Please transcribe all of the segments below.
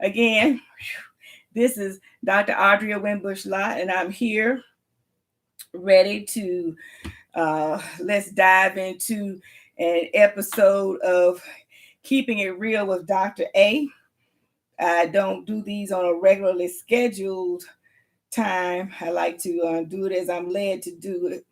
Again, this is Dr. Audrea Winbush Lott, and I'm here ready to let's dive into an episode of Keeping It Real with Dr. A. I don't do these on a regularly scheduled time. I like to do it as I'm led to do it,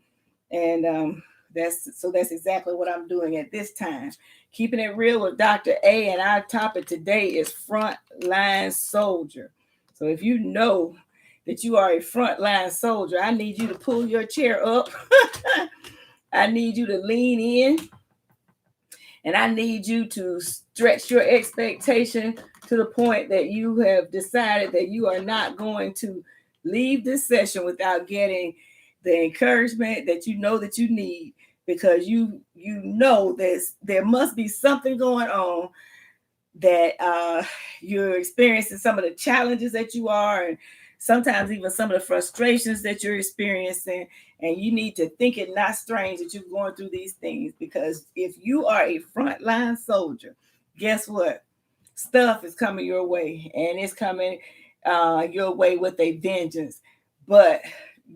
and that's exactly what I'm doing at this time. Keeping it real with Dr. A, and our topic today is frontline soldier. So if you know that you are a frontline soldier, I need you to pull your chair up. I need you to lean in, and I need you to stretch your expectation to the point that you have decided that you are not going to leave this session without getting the encouragement that you need, because you know there must be something going on, that you're experiencing some of the challenges that you are, and sometimes even some of the frustrations that you're experiencing, and you need to think it not strange that you're going through these things, because if you are a frontline soldier, guess what? Stuff is coming your way, and it's coming your way with a vengeance. But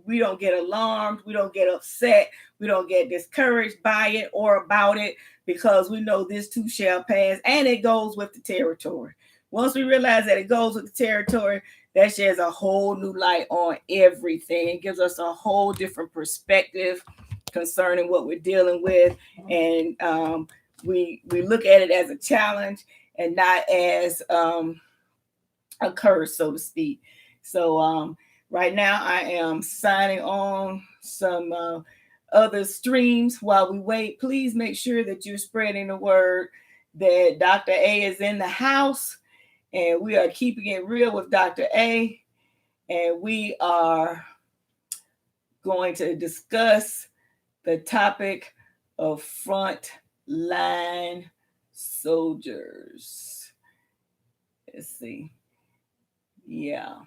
we don't get alarmed, we don't get upset, we don't get discouraged by it or about it, because we know this too shall pass, and it goes with the territory. Once we realize that it goes with the territory, that sheds a whole new light on everything. It gives us a whole different perspective concerning what we're dealing with, and we look at it as a challenge and not as a curse, so to speak. So right now I am signing on some other streams while we wait. Please make sure that you're spreading the word that Dr. A is in the house, and we are keeping it real with Dr. A, and we are going to discuss the topic of frontline soldiers. Let's see. Yeah,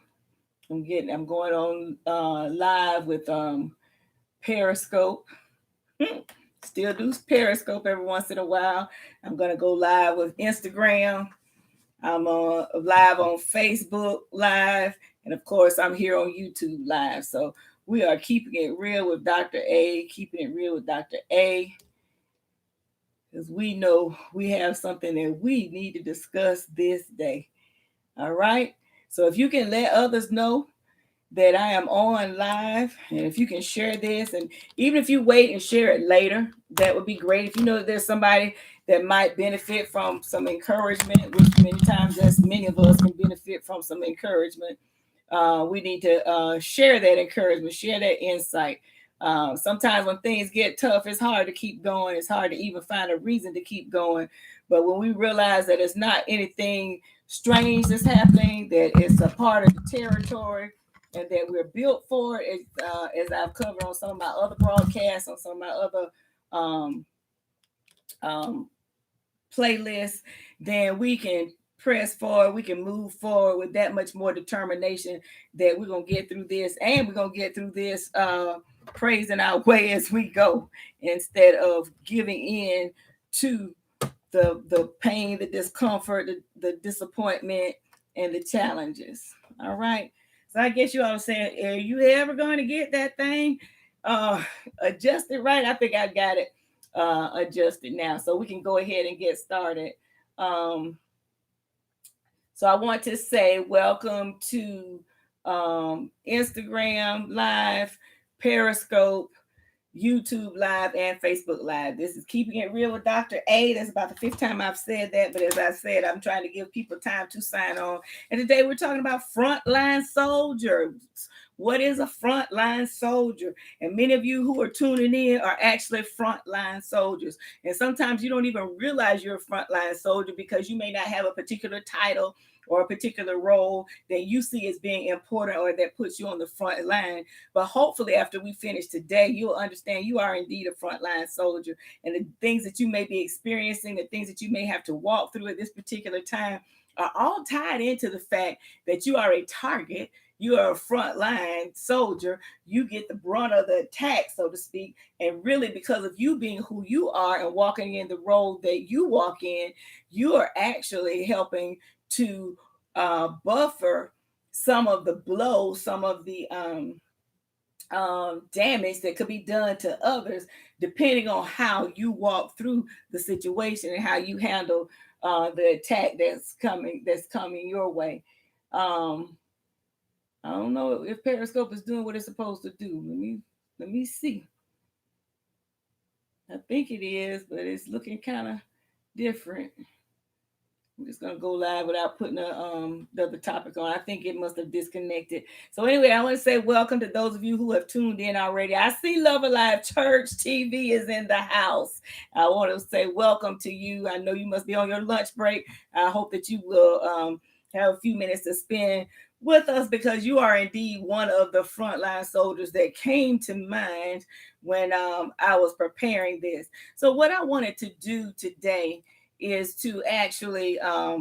I'm going on live with Periscope. Still do Periscope every once in a while. I'm gonna go live with Instagram. I'm live on Facebook Live, and of course, I'm here on YouTube Live. So we are keeping it real with Dr. A, keeping it real with Dr. A, because we know we have something that we need to discuss this day. All right. So if you can let others know that I am on live, and if you can share this, and even if you wait and share it later, that would be great. If you know that there's somebody that might benefit from some encouragement, which many times, as many of us can benefit from some encouragement, we need to share that encouragement, share that insight. Sometimes when things get tough, it's hard to keep going. It's hard to even find a reason to keep going. But when we realize that it's not anything strange that's happening, that it's a part of the territory, and that we're built for it, as I've covered on some of my other broadcasts, on some of my other um, playlists, then we can press forward, we can move forward with that much more determination that we're going to get through this, and we're going to get through this praising our way as we go, instead of giving in to the pain, the discomfort, the disappointment, and the challenges. All right. So I guess you all are saying, are you ever going to get that thing adjusted right? I think I got it adjusted now. So we can go ahead and get started. So I want to say welcome to Instagram Live, Periscope, YouTube Live, and Facebook Live. This is Keeping It Real with Dr. A. That's about the fifth time I've said that, but as I said, I'm trying to give people time to sign on. And today we're talking about frontline soldiers. What is a frontline soldier? And many of you who are tuning in are actually frontline soldiers. And sometimes you don't even realize you're a frontline soldier, because you may not have a particular title or a particular role that you see as being important or that puts you on the front line. But hopefully after we finish today, you'll understand you are indeed a frontline soldier, and the things that you may be experiencing, the things that you may have to walk through at this particular time, are all tied into the fact that you are a target. You are a frontline soldier. You get the brunt of the attack, so to speak. And really, because of you being who you are and walking in the role that you walk in, you are actually helping to buffer some of the blow, some of the damage that could be done to others, depending on how you walk through the situation and how you handle the attack that's coming your way. Um, I don't know if Periscope is doing what it's supposed to do. Let me see. I think it is, but it's looking kind of different. I'm just gonna go live without putting the other topic on. I think it must have disconnected. So anyway, I want to say welcome to those of you who have tuned in already. I see Love Alive Church TV is in the house. I want to say welcome to you. I know you must be on your lunch break. I hope that you will have a few minutes to spend with us, because you are indeed one of the frontline soldiers that came to mind when I was preparing this. So what I wanted to do today is to actually I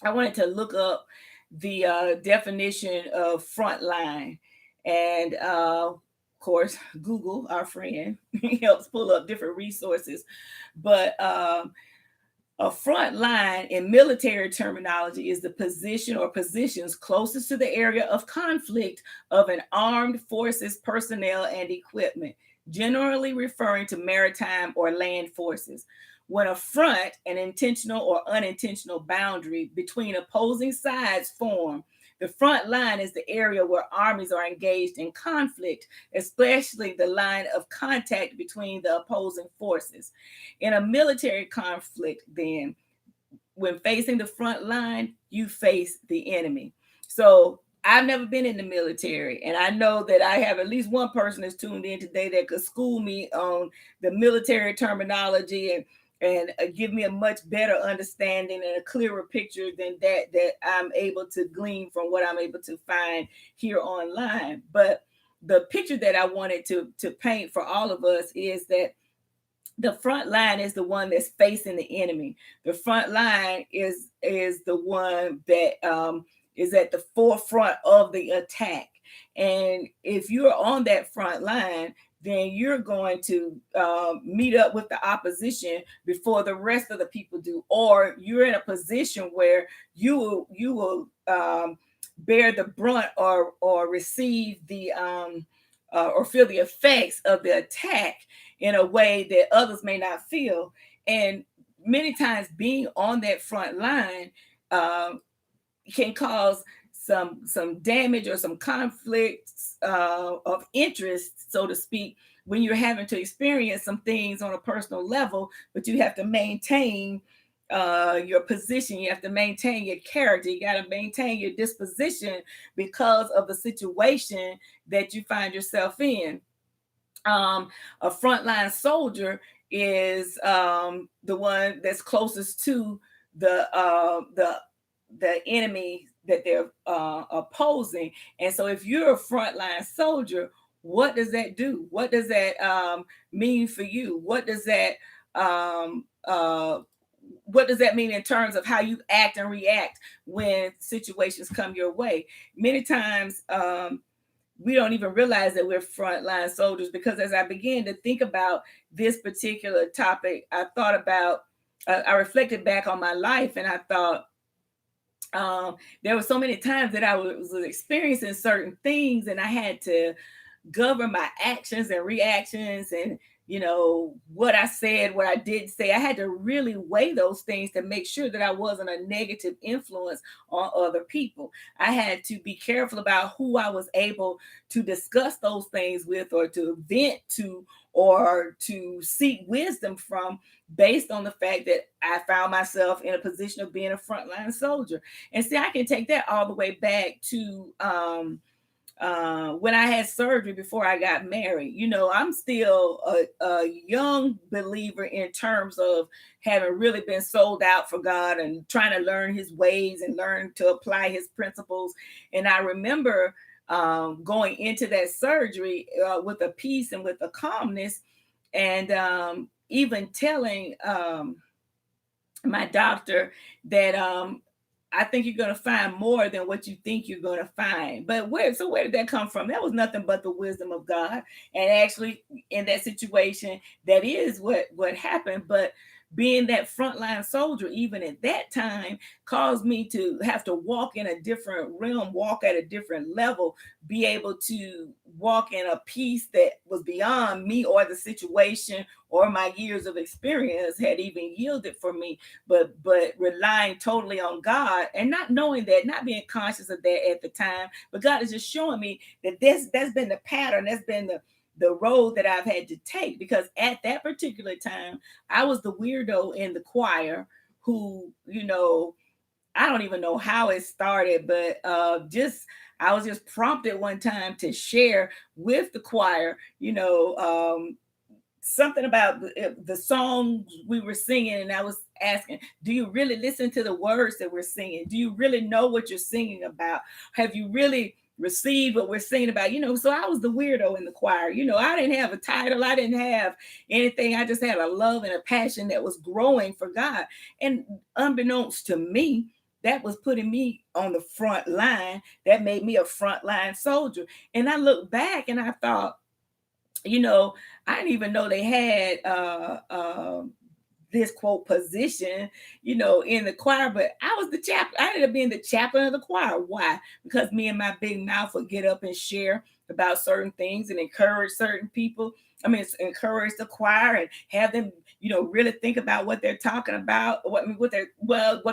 wanted to look up the definition of frontline, and of course Google, our friend, helps pull up different resources. But a front line in military terminology is the position or positions closest to the area of conflict of an armed forces personnel and equipment, generally referring to maritime or land forces. When a front, an intentional or unintentional boundary between opposing sides form, the front line is the area where armies are engaged in conflict, especially the line of contact between the opposing forces. In a military conflict, then, when facing the front line, you face the enemy. So I've never been in the military, and I know that I have at least one person that's tuned in today that could school me on the military terminology and give me a much better understanding and a clearer picture than that I'm able to glean from what I'm able to find here online. But the picture that I wanted to paint for all of us is that the front line is the one that's facing the enemy. The front line is the one that is at the forefront of the attack. And if you're on that front line, then you're going to meet up with the opposition before the rest of the people do, or you're in a position where you will bear the brunt or receive the or feel the effects of the attack in a way that others may not feel. And many times being on that front line can cause some damage or some conflicts of interest, so to speak, when you're having to experience some things on a personal level, but you have to maintain your position. You have to maintain your character. You got to maintain your disposition because of the situation that you find yourself in. A frontline soldier is the one that's closest to the enemy that they're opposing. And so if you're a frontline soldier, what does that do? What does that mean for you? What does that mean in terms of how you act and react when situations come your way? Many times we don't even realize that we're frontline soldiers, because as I began to think about this particular topic, I reflected back on my life, and I thought, there were so many times that I was experiencing certain things, and I had to govern my actions and reactions, and what I said, what I didn't say. I had to really weigh those things to make sure that I wasn't a negative influence on other people. I had to be careful about who I was able to discuss those things with, or to vent to, or to seek wisdom from, based on the fact that I found myself in a position of being a frontline soldier. And see, I can take that all the way back to when I had surgery before I got married. I'm still a young believer in terms of having really been sold out for God and trying to learn his ways and learn to apply his principles. And I remember going into that surgery with a peace and with a calmness, and even telling my doctor that I think you're going to find more than what you think you're going to find. But where did that come from? That was nothing but the wisdom of God. And actually, in that situation, that is what happened. But being that frontline soldier, even at that time, caused me to have to walk in a different realm, walk at a different level, be able to walk in a peace that was beyond me or the situation or my years of experience had even yielded for me. But relying totally on God and not knowing that, not being conscious of that at the time, but God is just showing me that that's been the pattern, that's been the road that I've had to take. Because at that particular time, I was the weirdo in the choir who, I don't even know how it started, but just I was just prompted one time to share with the choir, something about the songs we were singing, and I was asking, do you really listen to the words that we're singing? Do you really know what you're singing about? Have you really received what we're singing about? So I was the weirdo in the choir. I didn't have a title, I didn't have anything. I just had a love and a passion that was growing for God. And unbeknownst to me, that was putting me on the front line. That made me a frontline soldier. And I look back and I thought, I didn't even know they had this quote position, in the choir, but I was the chaplain. I ended up being the chaplain of the choir. Why? Because me and my big mouth would get up and share about certain things and encourage certain people. I mean, encourage the choir and have them, really think about what they're talking about, what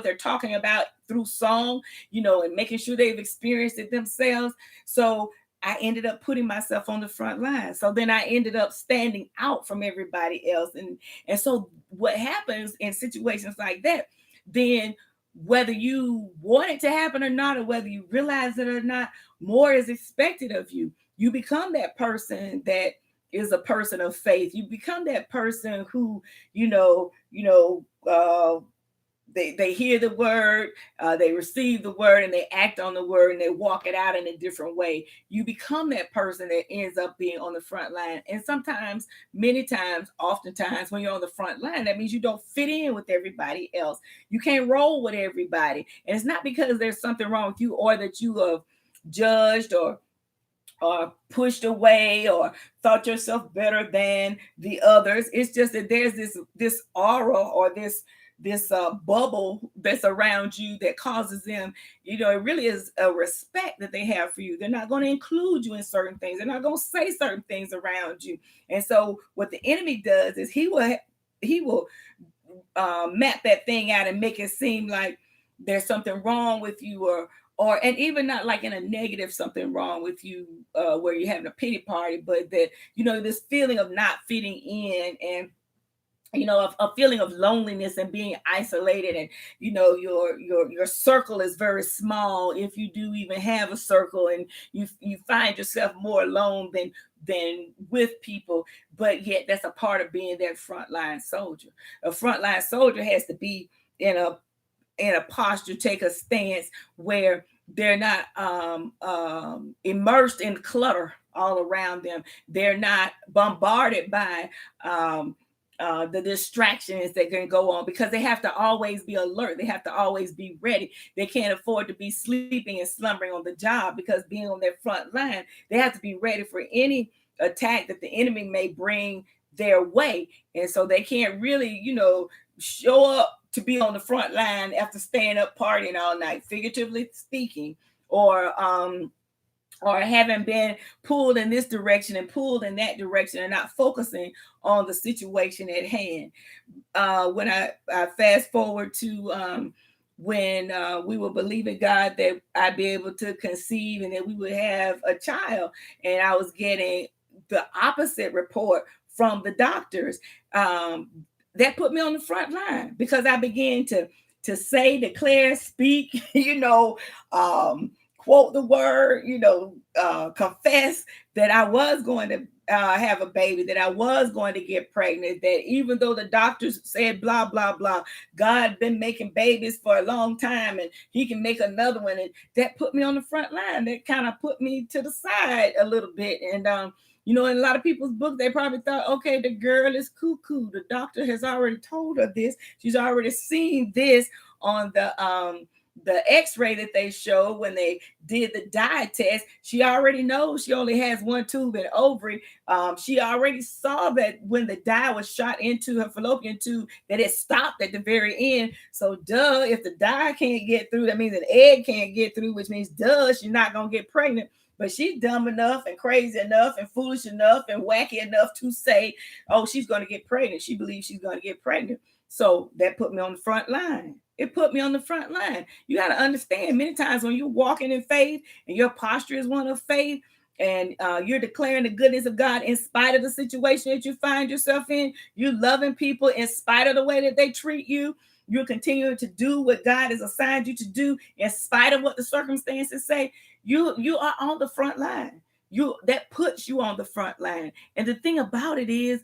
they're talking about through song, and making sure they've experienced it themselves. So I ended up putting myself on the front line. So then I ended up standing out from everybody else. And so what happens in situations like that, then whether you want it to happen or not, or whether you realize it or not, more is expected of you. You become that person that is a person of faith. You become that person who, they hear the word, they receive the word, and they act on the word, and they walk it out in a different way. You become that person that ends up being on the front line. And sometimes, many times, oftentimes, when you're on the front line, that means you don't fit in with everybody else. You can't roll with everybody. And it's not because there's something wrong with you or that you have judged or pushed away or thought yourself better than the others. It's just that there's this aura or this bubble that's around you that causes them, it really is a respect that they have for you. They're not going to include you in certain things. They're not going to say certain things around you. And so what the enemy does is he will map that thing out and make it seem like there's something wrong with you, and even not like in a negative something wrong with you, where you're having a pity party, but that, this feeling of not fitting in, and a feeling of loneliness and being isolated, and your circle is very small, if you do even have a circle, and you find yourself more alone than with people. But yet that's a part of being that frontline soldier. A frontline soldier has to be in a posture, take a stance where they're not immersed in clutter all around them. They're not bombarded by the distractions that can go on, because they have to always be alert. They have to always be ready. They can't afford to be sleeping and slumbering on the job, because being on their front line, they have to be ready for any attack that the enemy may bring their way. And so they can't really, show up to be on the front line after staying up partying all night, figuratively speaking, or having been pulled in this direction and pulled in that direction, and not focusing on the situation at hand. When I fast forward to when we were believing God that I'd be able to conceive and that we would have a child, and I was getting the opposite report from the doctors, that put me on the front line, because I began to say, declare, speak, quote the word, confess that I was going to have a baby, that I was going to get pregnant, that even though the doctors said blah, blah, blah, God been making babies for a long time and he can make another one. And that put me on the front line. That kind of put me to the side a little bit. And, in a lot of people's book, they probably thought, okay, the girl is cuckoo. The doctor has already told her this. She's already seen this on the the x-ray that they showed when they did the dye test, she already knows she only has one tube and ovary. She already saw that when the dye was shot into her fallopian tube, that it stopped at the very end. So duh, if the dye can't get through, that means an egg can't get through, which means duh, she's not gonna get pregnant. But she's dumb enough and crazy enough and foolish enough and wacky enough to say, oh, she's going to get pregnant. She believes she's going to get pregnant. So that put me on the front line. It put me on the front line. You got to understand, many times when you're walking in faith and your posture is one of faith, and you're declaring the goodness of God in spite of the situation that you find yourself in, you're loving people in spite of the way that they treat you, you're continuing to do what God has assigned you to do in spite of what the circumstances say, you are on the front line. That puts you on the front line. And the thing about it is,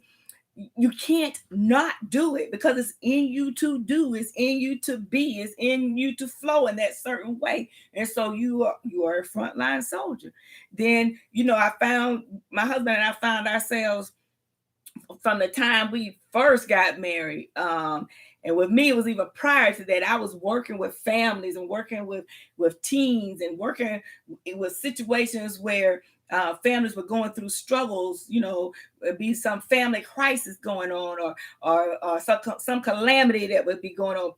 you can't not do it, because it's in you to do, it's in you to be, it's in you to flow in that certain way. And so you are a frontline soldier. Then, I found my husband and I found ourselves from the time we first got married. And with me, it was even prior to that. I was working with families and working with teens and working with situations where families were going through struggles. It'd be some family crisis going on, or some calamity that would be going on.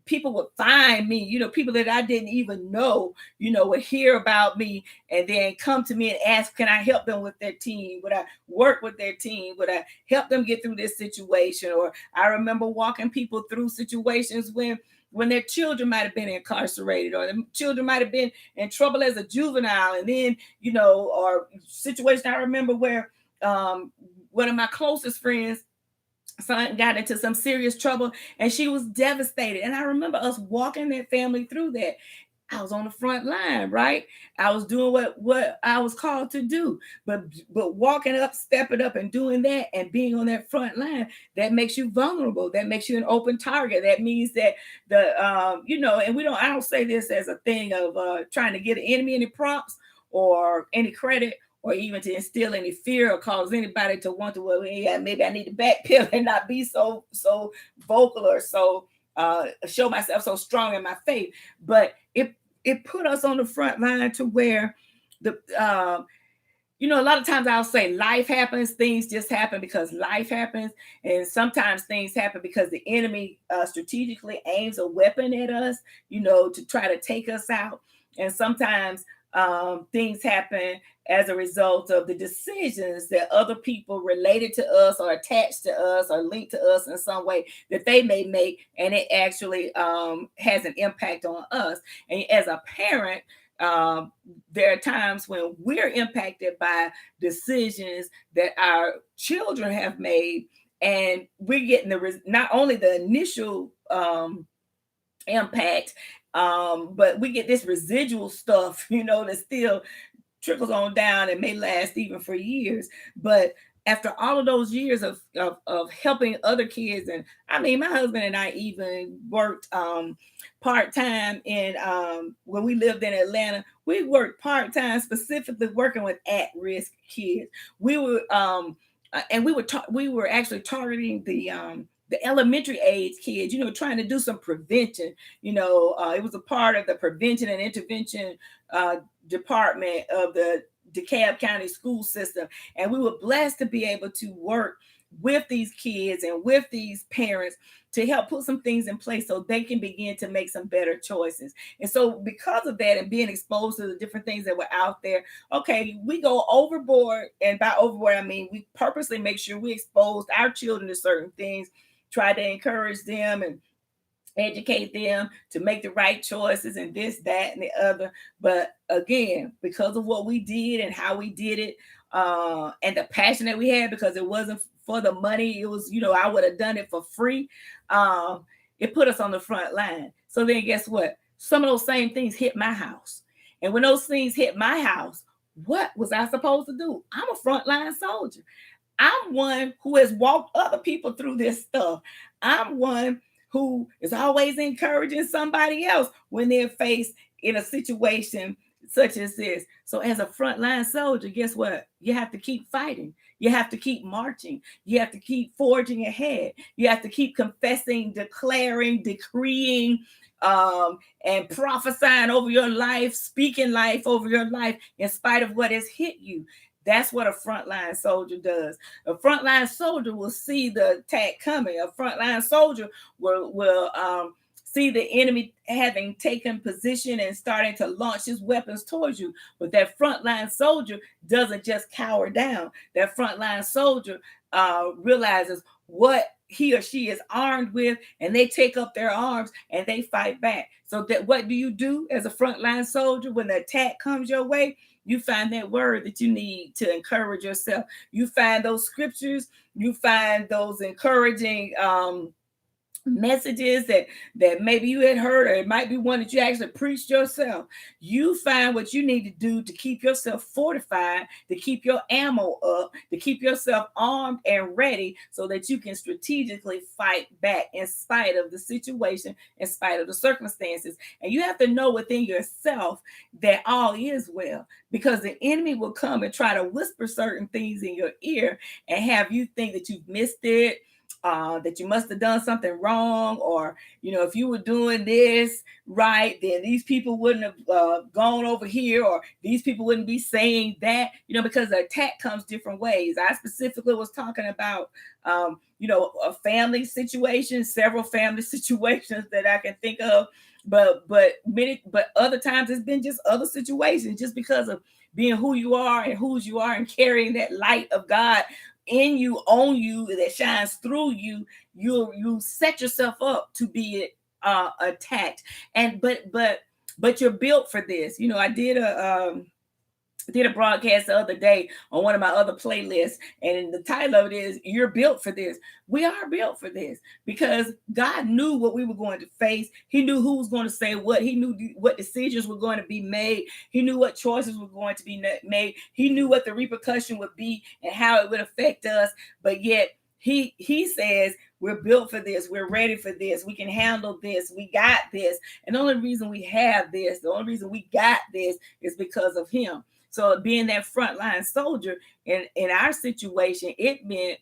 People would find me, people that I didn't even know, would hear about me and then come to me and ask, can I help them with their team? Would I work with their team? Would I help them get through this situation? Or I remember walking people through situations when their children might have been incarcerated, or the children might have been in trouble as a juvenile. And then, or situation I remember where one of my closest friends, son, got into some serious trouble and she was devastated. And I remember us walking that family through that. I was on the front line, right? I was doing what I was called to do. But walking up, stepping up and doing that and being on that front line, that makes you vulnerable. That makes you an open target. That means that and I don't say this as a thing of trying to get an enemy any props or any credit, or even to instill any fear or cause anybody to want to, well, yeah, maybe I need to backpedal and not be so vocal or so show myself so strong in my faith. But it put us on the front line to where a lot of times I'll say life happens, things just happen because life happens. And sometimes things happen because the enemy strategically aims a weapon at us, to try to take us out. And sometimes things happen as a result of the decisions that other people related to us or attached to us or linked to us in some way that they may make, and it actually has an impact on us. And as a parent, there are times when we're impacted by decisions that our children have made, and we're getting not only the initial impact, but we get this residual stuff, that still trickles on down and may last even for years. But after all of those years of helping other kids, and I mean, my husband and I even worked part-time in when we lived in Atlanta. We worked part-time specifically working with at-risk kids. We were and we were actually targeting the elementary age kids, trying to do some prevention. It was a part of the prevention and intervention department of the DeKalb County school system. And we were blessed to be able to work with these kids and with these parents to help put some things in place so they can begin to make some better choices. And so because of that and being exposed to the different things that were out there, okay, we go overboard. And by overboard, I mean, we purposely make sure we exposed our children to certain things, try to encourage them and educate them to make the right choices and this, that, and the other. But again, because of what we did and how we did it, and the passion that we had, because it wasn't for the money, it was, I would have done it for free. It put us on the front line. So then guess what? Some of those same things hit my house. And when those things hit my house, what was I supposed to do? I'm a frontline soldier. I'm one who has walked other people through this stuff. I'm one who is always encouraging somebody else when they're faced in a situation such as this. So as a frontline soldier, guess what? You have to keep fighting. You have to keep marching. You have to keep forging ahead. You have to keep confessing, declaring, decreeing, and prophesying over your life, speaking life over your life in spite of what has hit you. That's what a frontline soldier does. A frontline soldier will see the attack coming. A frontline soldier will see the enemy having taken position and starting to launch his weapons towards you. But that frontline soldier doesn't just cower down. That frontline soldier realizes what he or she is armed with, and they take up their arms and they fight back. So that what do you do as a frontline soldier when the attack comes your way? You find that word that you need to encourage yourself. You find those scriptures. You find those encouraging messages that maybe you had heard, or it might be one that you actually preached yourself. You find what you need to do to keep yourself fortified, to keep your ammo up, to keep yourself armed and ready so that you can strategically fight back in spite of the situation, in spite of the circumstances. And you have to know within yourself that all is well, because the enemy will come and try to whisper certain things in your ear and have you think that you've missed it, that you must have done something wrong, or if you were doing this right, then these people wouldn't have gone over here, or these people wouldn't be saying that, because the attack comes different ways. I specifically was talking about a family situation, several family situations that I can think of, but other times it's been just other situations, just because of being who you are and whose you are and carrying that light of God in you, on you, that shines through you. You set yourself up to be attacked, and but you're built for this. I did a broadcast the other day on one of my other playlists, and the title of it is "You're Built for This." We are built for this because God knew what we were going to face. He knew who was going to say what. He knew what decisions were going to be made. He knew what choices were going to be made. He knew what the repercussion would be and how it would affect us. But yet he says, we're built for this. We're ready for this. We can handle this. We got this. And the only reason we have this, the only reason we got this is because of him. So being that frontline soldier in our situation, it meant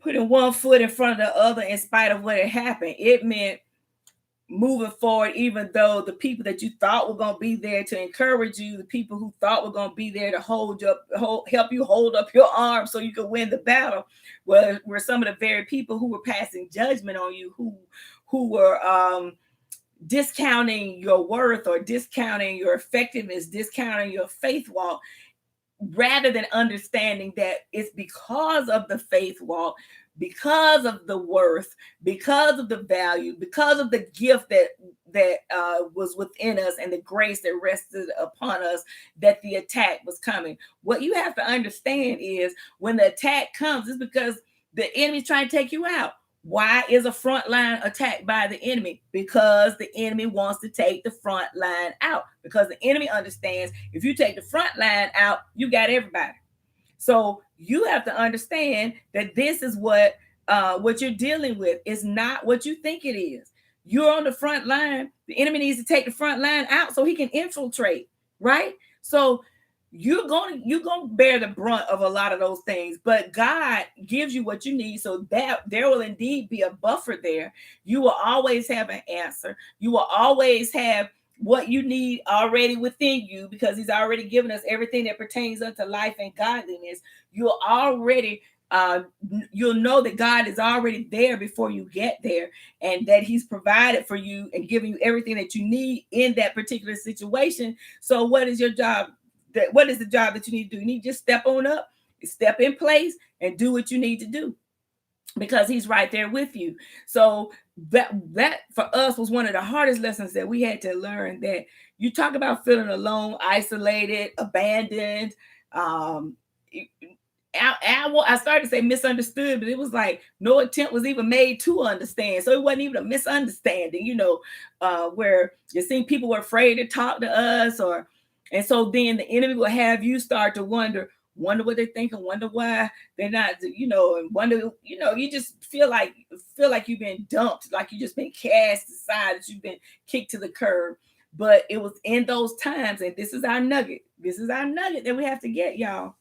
putting one foot in front of the other in spite of what had happened. It meant moving forward, even though the people that you thought were going to be there to encourage you, the people who thought were going to be there to help you hold up your arms so you could win the battle, were some of the very people who were passing judgment on you, who were discounting your worth, or discounting your effectiveness, discounting your faith walk, rather than understanding that it's because of the faith walk, because of the worth, because of the value, because of the gift that was within us, and the grace that rested upon us, that the attack was coming. What you have to understand is when the attack comes, it's because the enemy's trying to take you out. Why is a front line attacked by the enemy? Because the enemy wants to take the front line out. Because the enemy understands if you take the front line out, you got everybody. So you have to understand that this is what you're dealing with is not what you think it is. You're on the front line. The enemy needs to take the front line out so he can infiltrate, right? So you're going to bear the brunt of a lot of those things, but God gives you what you need, so that there will indeed be a buffer there. You will always have an answer. You will always have what you need already within you, because he's already given us everything that pertains unto life and godliness. You'll already you'll know that God is already there before you get there, and that he's provided for you and giving you everything that you need in that particular situation. So what is your job? What is the job that you need to do? You need to just step on up, step in place, and do what you need to do, because he's right there with you. So that for us was one of the hardest lessons that we had to learn, that you talk about feeling alone, isolated, abandoned. I started to say misunderstood, but it was like no attempt was even made to understand. So it wasn't even a misunderstanding, where you see people were afraid to talk to us, and so then the enemy will have you start to wonder what they think, and wonder why they're not, and wonder, you just feel like you've been dumped, like you just been cast aside, that you've been kicked to the curb. But it was in those times, and this is our nugget. This is our nugget that we have to get, y'all.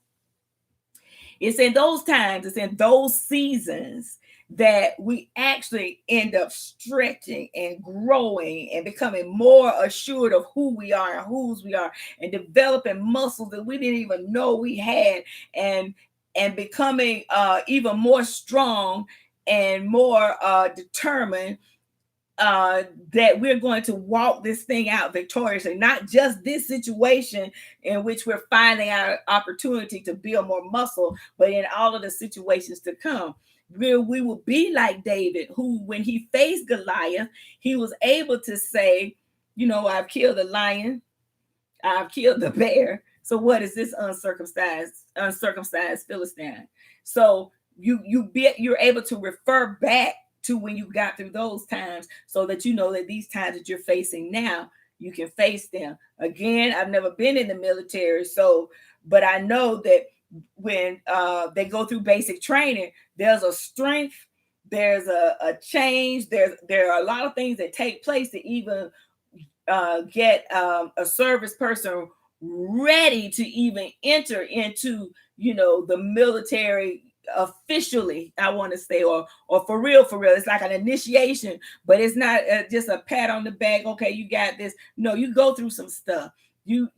It's in those times, it's in those seasons that we actually end up stretching and growing and becoming more assured of who we are and whose we are, and developing muscles that we didn't even know we had, and becoming even more strong and more determined that we're going to walk this thing out victoriously, not just this situation in which we're finding our opportunity to build more muscle, but in all of the situations to come. We will be like David, who, when he faced Goliath, he was able to say, I've killed the lion, I've killed the bear. So what is this uncircumcised Philistine? So you're able to refer back to when you got through those times, so that that these times that you're facing now, you can face them. Again, I've never been in the military, but I know that when they go through basic training, there's a strength, there's a change, there are a lot of things that take place to even get a service person ready to even enter into the military officially, I want to say, or for real. It's like an initiation, but it's not just a pat on the back. Okay, you got this. No, you go through some stuff. You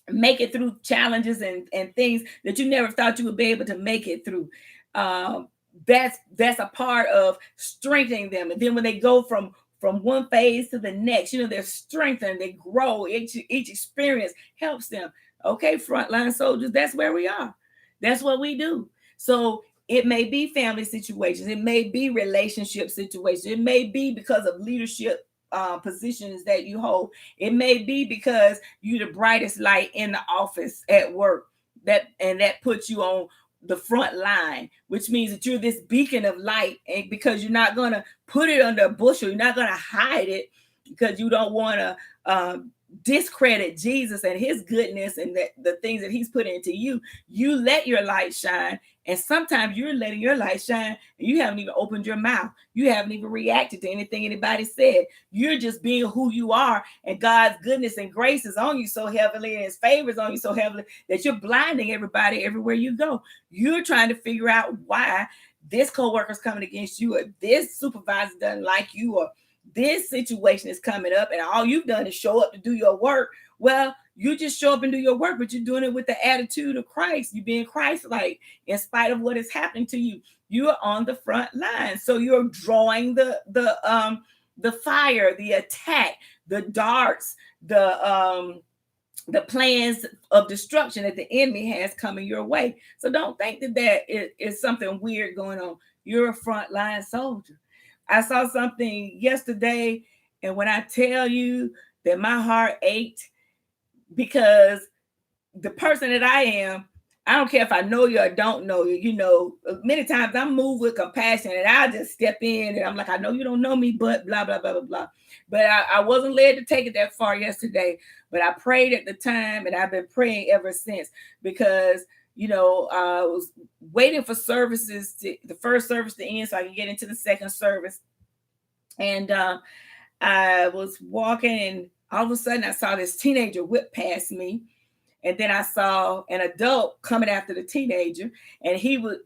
make it through challenges and things that you never thought you would be able to make it through. That's a part of strengthening them. And then when they go from one phase to the next, they're strengthened, they grow. Each experience helps them. Okay, frontline soldiers, that's where we are. That's what we do. So it may be family situations, it may be relationship situations, it may be because of leadership positions that you hold, it may be because you're the brightest light in the office at work, that puts you on the front line, which means that you're this beacon of light, and because you're not going to put it under a bushel, you're not going to hide it, because you don't want to discredit Jesus and his goodness and the things that he's put into you. You let your light shine, and sometimes you're letting your light shine and you haven't even opened your mouth. You haven't even reacted to anything anybody said. You're just being who you are, and God's goodness and grace is on you so heavily, and his favor is on you so heavily, that you're blinding everybody everywhere you go. You're trying to figure out why this coworker's coming against you, or this supervisor doesn't like you, or this situation is coming up, and all you've done is show up to do your work. Well, you just show up and do your work, but you're doing it with the attitude of Christ. You're being Christ-like in spite of what is happening to you. You're on the front line, so you're drawing the fire, the attack, the darts, the plans of destruction that the enemy has coming your way. So don't think that is something weird going on. You're a frontline soldier. I saw something yesterday, and when I tell you that my heart ached, because the person that I am, I don't care if I know you or don't know you, many times I'm moved with compassion, and I just step in and I'm like, I know you don't know me, but blah, blah, blah, blah, blah. But I wasn't led to take it that far yesterday, but I prayed at the time, and I've been praying ever since, because I was waiting for the first service to end so I can get into the second service. And I was walking, and all of a sudden I saw this teenager whip past me. And then I saw an adult coming after the teenager, and he would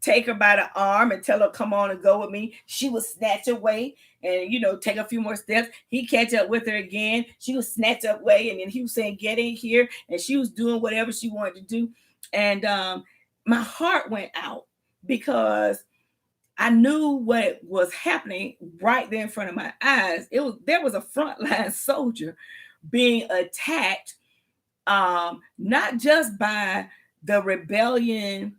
take her by the arm and tell her, come on and go with me. She would snatch away and, take a few more steps. He'd catch up with her again. She would snatch away, and then he was saying, get in here. And she was doing whatever she wanted to do. And my heart went out, because I knew what was happening right there in front of my eyes. There was a frontline soldier being attacked, not just by the rebellion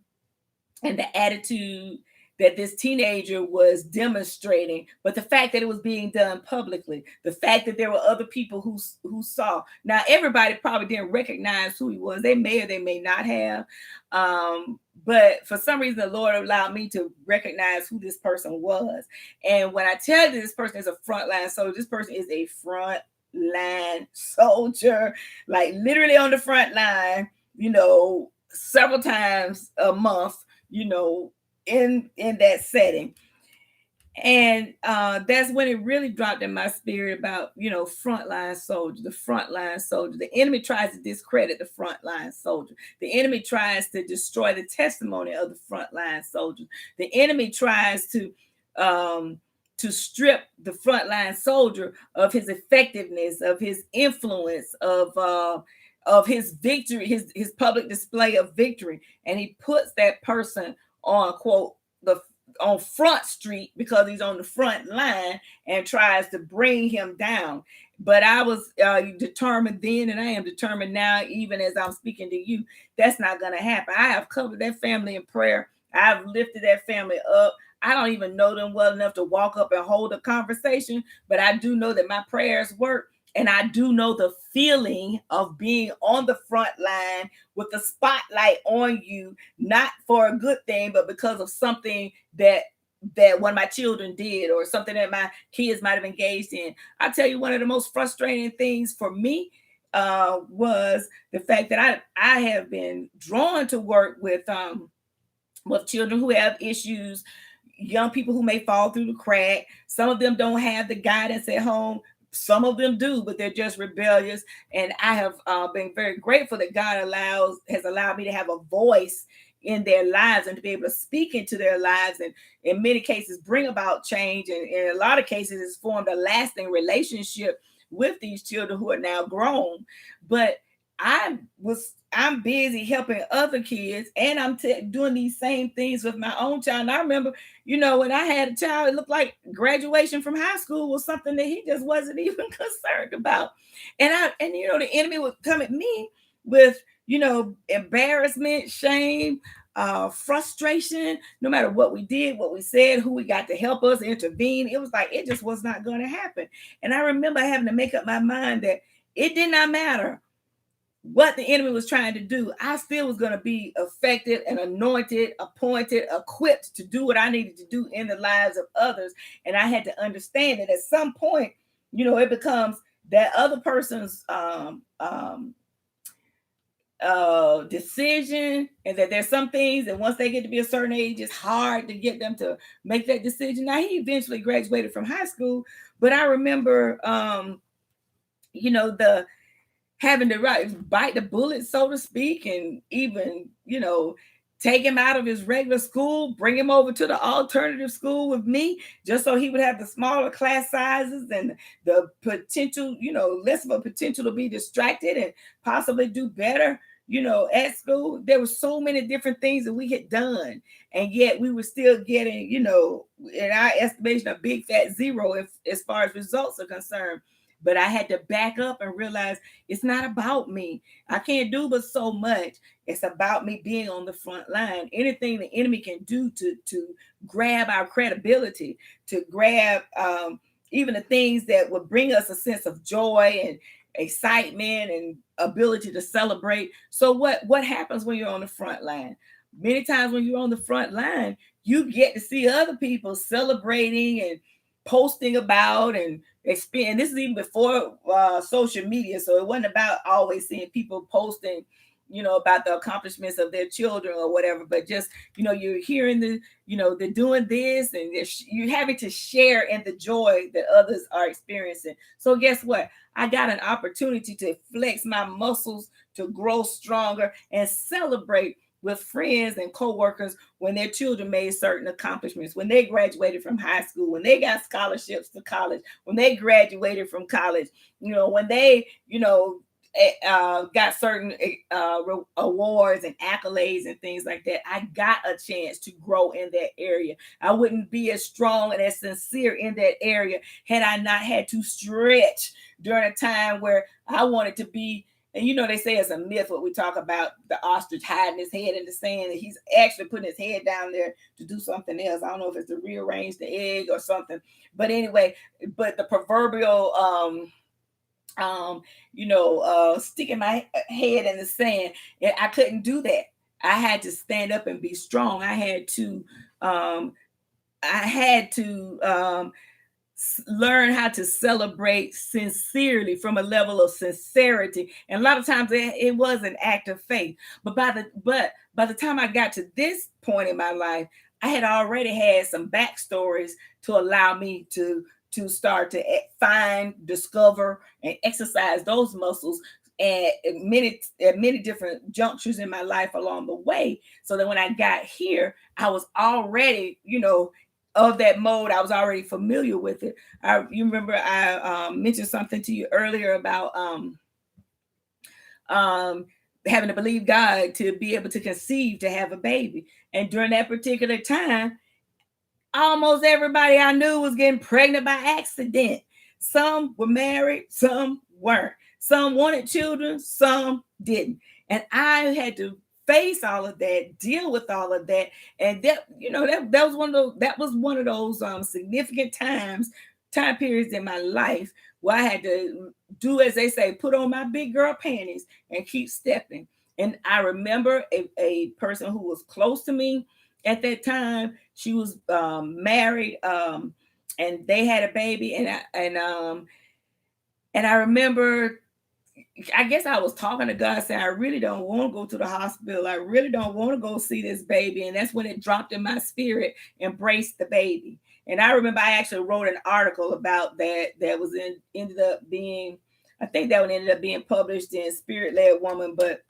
and the attitude that this teenager was demonstrating, but the fact that it was being done publicly, the fact that there were other people who saw. Now, everybody probably didn't recognize who he was. They may or they may not have. But for some reason, the Lord allowed me to recognize who this person was. And when I tell you this person is a frontline soldier, this person is a frontline soldier, like literally on the front line, several times a month, in that setting. And that's when it really dropped in my spirit about, frontline soldier, the frontline soldier. The enemy tries to discredit the frontline soldier. The enemy tries to destroy the testimony of the frontline soldier. The enemy tries to strip the frontline soldier of his effectiveness, of his influence, of his victory, his public display of victory, and he puts that person on, quote, the on Front Street because he's on the front line, and tries to bring him down. But I was determined then, and I am determined now, even as I'm speaking to you, that's not going to happen. I have covered that family in prayer. I've lifted that family up. I don't even know them well enough to walk up and hold a conversation, but I do know that my prayers work. And I do know the feeling of being on the front line with the spotlight on you, not for a good thing, but because of something that one of my children did, or something that my kids might have engaged in. I tell you, one of the most frustrating things for me was the fact that I have been drawn to work with children who have issues, young people who may fall through the crack. Some of them don't have the guidance at home. Some of them do, but they're just rebellious. And I have been very grateful that God has allowed me to have a voice in their lives and to be able to speak into their lives, and in many cases bring about change. And in a lot of cases, it's formed a lasting relationship with these children who are now grown. But I'm busy helping other kids, and I'm doing these same things with my own child. And I remember, when I had a child, it looked like graduation from high school was something that he just wasn't even concerned about. And the enemy would come at me with, embarrassment, shame, frustration, no matter what we did, what we said, who we got to help us intervene. It was like, it just was not going to happen. And I remember having to make up my mind that it did not matter what the enemy was trying to do. I still was going to be effective and anointed, appointed, equipped to do what I needed to do in the lives of others. And I had to understand that at some point, it becomes that other person's decision, and that there's some things that once they get to be a certain age, it's hard to get them to make that decision. Now, he eventually graduated from high school, but I remember, the having to bite the bullet, so to speak, and even, take him out of his regular school, bring him over to the alternative school with me, just so he would have the smaller class sizes and the potential, less of a potential to be distracted and possibly do better, at school. There were so many different things that we had done, and yet we were still getting, in our estimation, a big fat zero as far as results are concerned. But I had to back up and realize it's not about me. I can't do but so much. It's about me being on the front line. Anything the enemy can do to grab our credibility, to grab even the things that would bring us a sense of joy and excitement and ability to celebrate. So what happens when you're on the front line? Many times when you're on the front line, you get to see other people celebrating and posting about and experience. This is even before social media, so it wasn't about always seeing people posting, about the accomplishments of their children or whatever, but just, you're hearing they're doing this, and you're having to share in the joy that others are experiencing. So guess what? I got an opportunity to flex my muscles, to grow stronger, and celebrate with friends and coworkers when their children made certain accomplishments, when they graduated from high school, when they got scholarships to college, when they graduated from college, when they, got certain awards and accolades and things like that. I got a chance to grow in that area. I wouldn't be as strong and as sincere in that area had I not had to stretch during a time where I wanted to be. And they say it's a myth what we talk about, the ostrich hiding his head in the sand, and he's actually putting his head down there to do something else. I don't know if it's to rearrange the egg or something. But anyway, the proverbial sticking my head in the sand, I couldn't do that. I had to stand up and be strong. I had to learn how to celebrate sincerely, from a level of sincerity. And a lot of times it was an act of faith. But by the time I got to this point in my life, I had already had some backstories to allow me to start to find, discover, and exercise those muscles at many different junctures in my life along the way. So that when I got here, I was already, of that mode. I was already familiar with it. You remember I mentioned something to you earlier about um, having to believe God to be able to conceive, to have a baby. And during that particular time, almost everybody I knew was getting pregnant by accident. Some were married, some weren't. Some wanted children, some didn't. And I had to face all of that, deal with all of that. And that was one of those significant time periods in my life where I had to do, as they say, put on my big girl panties and keep stepping. And I remember a person who was close to me at that time. She was married, and they had a baby, and I remember, I guess I was talking to God saying, I really don't want to go to the hospital. I really don't want to go see this baby. And that's when it dropped in my spirit, embrace the baby. And I remember I actually wrote an article about that was ended up being, I think that one ended up being published in Spirit Led Woman, but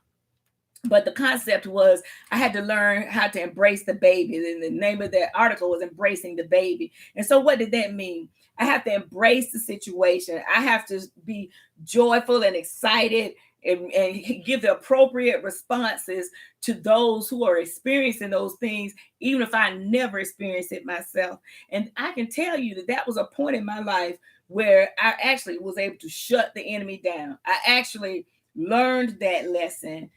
the concept was I had to learn how to embrace the baby. And the name of that article was Embracing the Baby. And so what did that mean? I have to embrace the situation. I have to be joyful and excited and give the appropriate responses to those who are experiencing those things, even if I never experienced it myself. And I can tell you that was a point in my life where I actually was able to shut the enemy down. I actually learned that lesson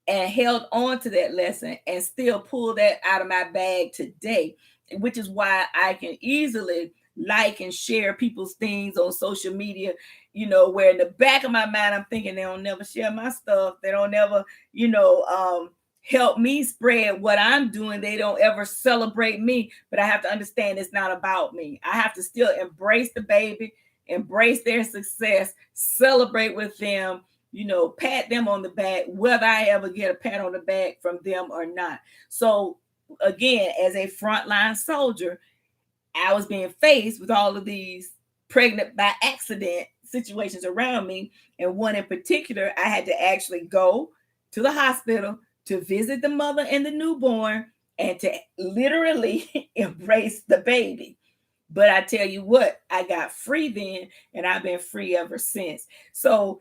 and held on to that lesson and still pull that out of my bag today, which is why I can easily like and share people's things on social media, where in the back of my mind, I'm thinking they don't never share my stuff. They don't never, help me spread what I'm doing. They don't ever celebrate me, but I have to understand it's not about me. I have to still embrace the baby, embrace their success, celebrate with them, pat them on the back, whether I ever get a pat on the back from them or not. So again, as a frontline soldier, I was being faced with all of these pregnant by accident situations around me. And one in particular, I had to actually go to the hospital to visit the mother and the newborn and to literally embrace the baby. But I tell you what, I got free then, and I've been free ever since. So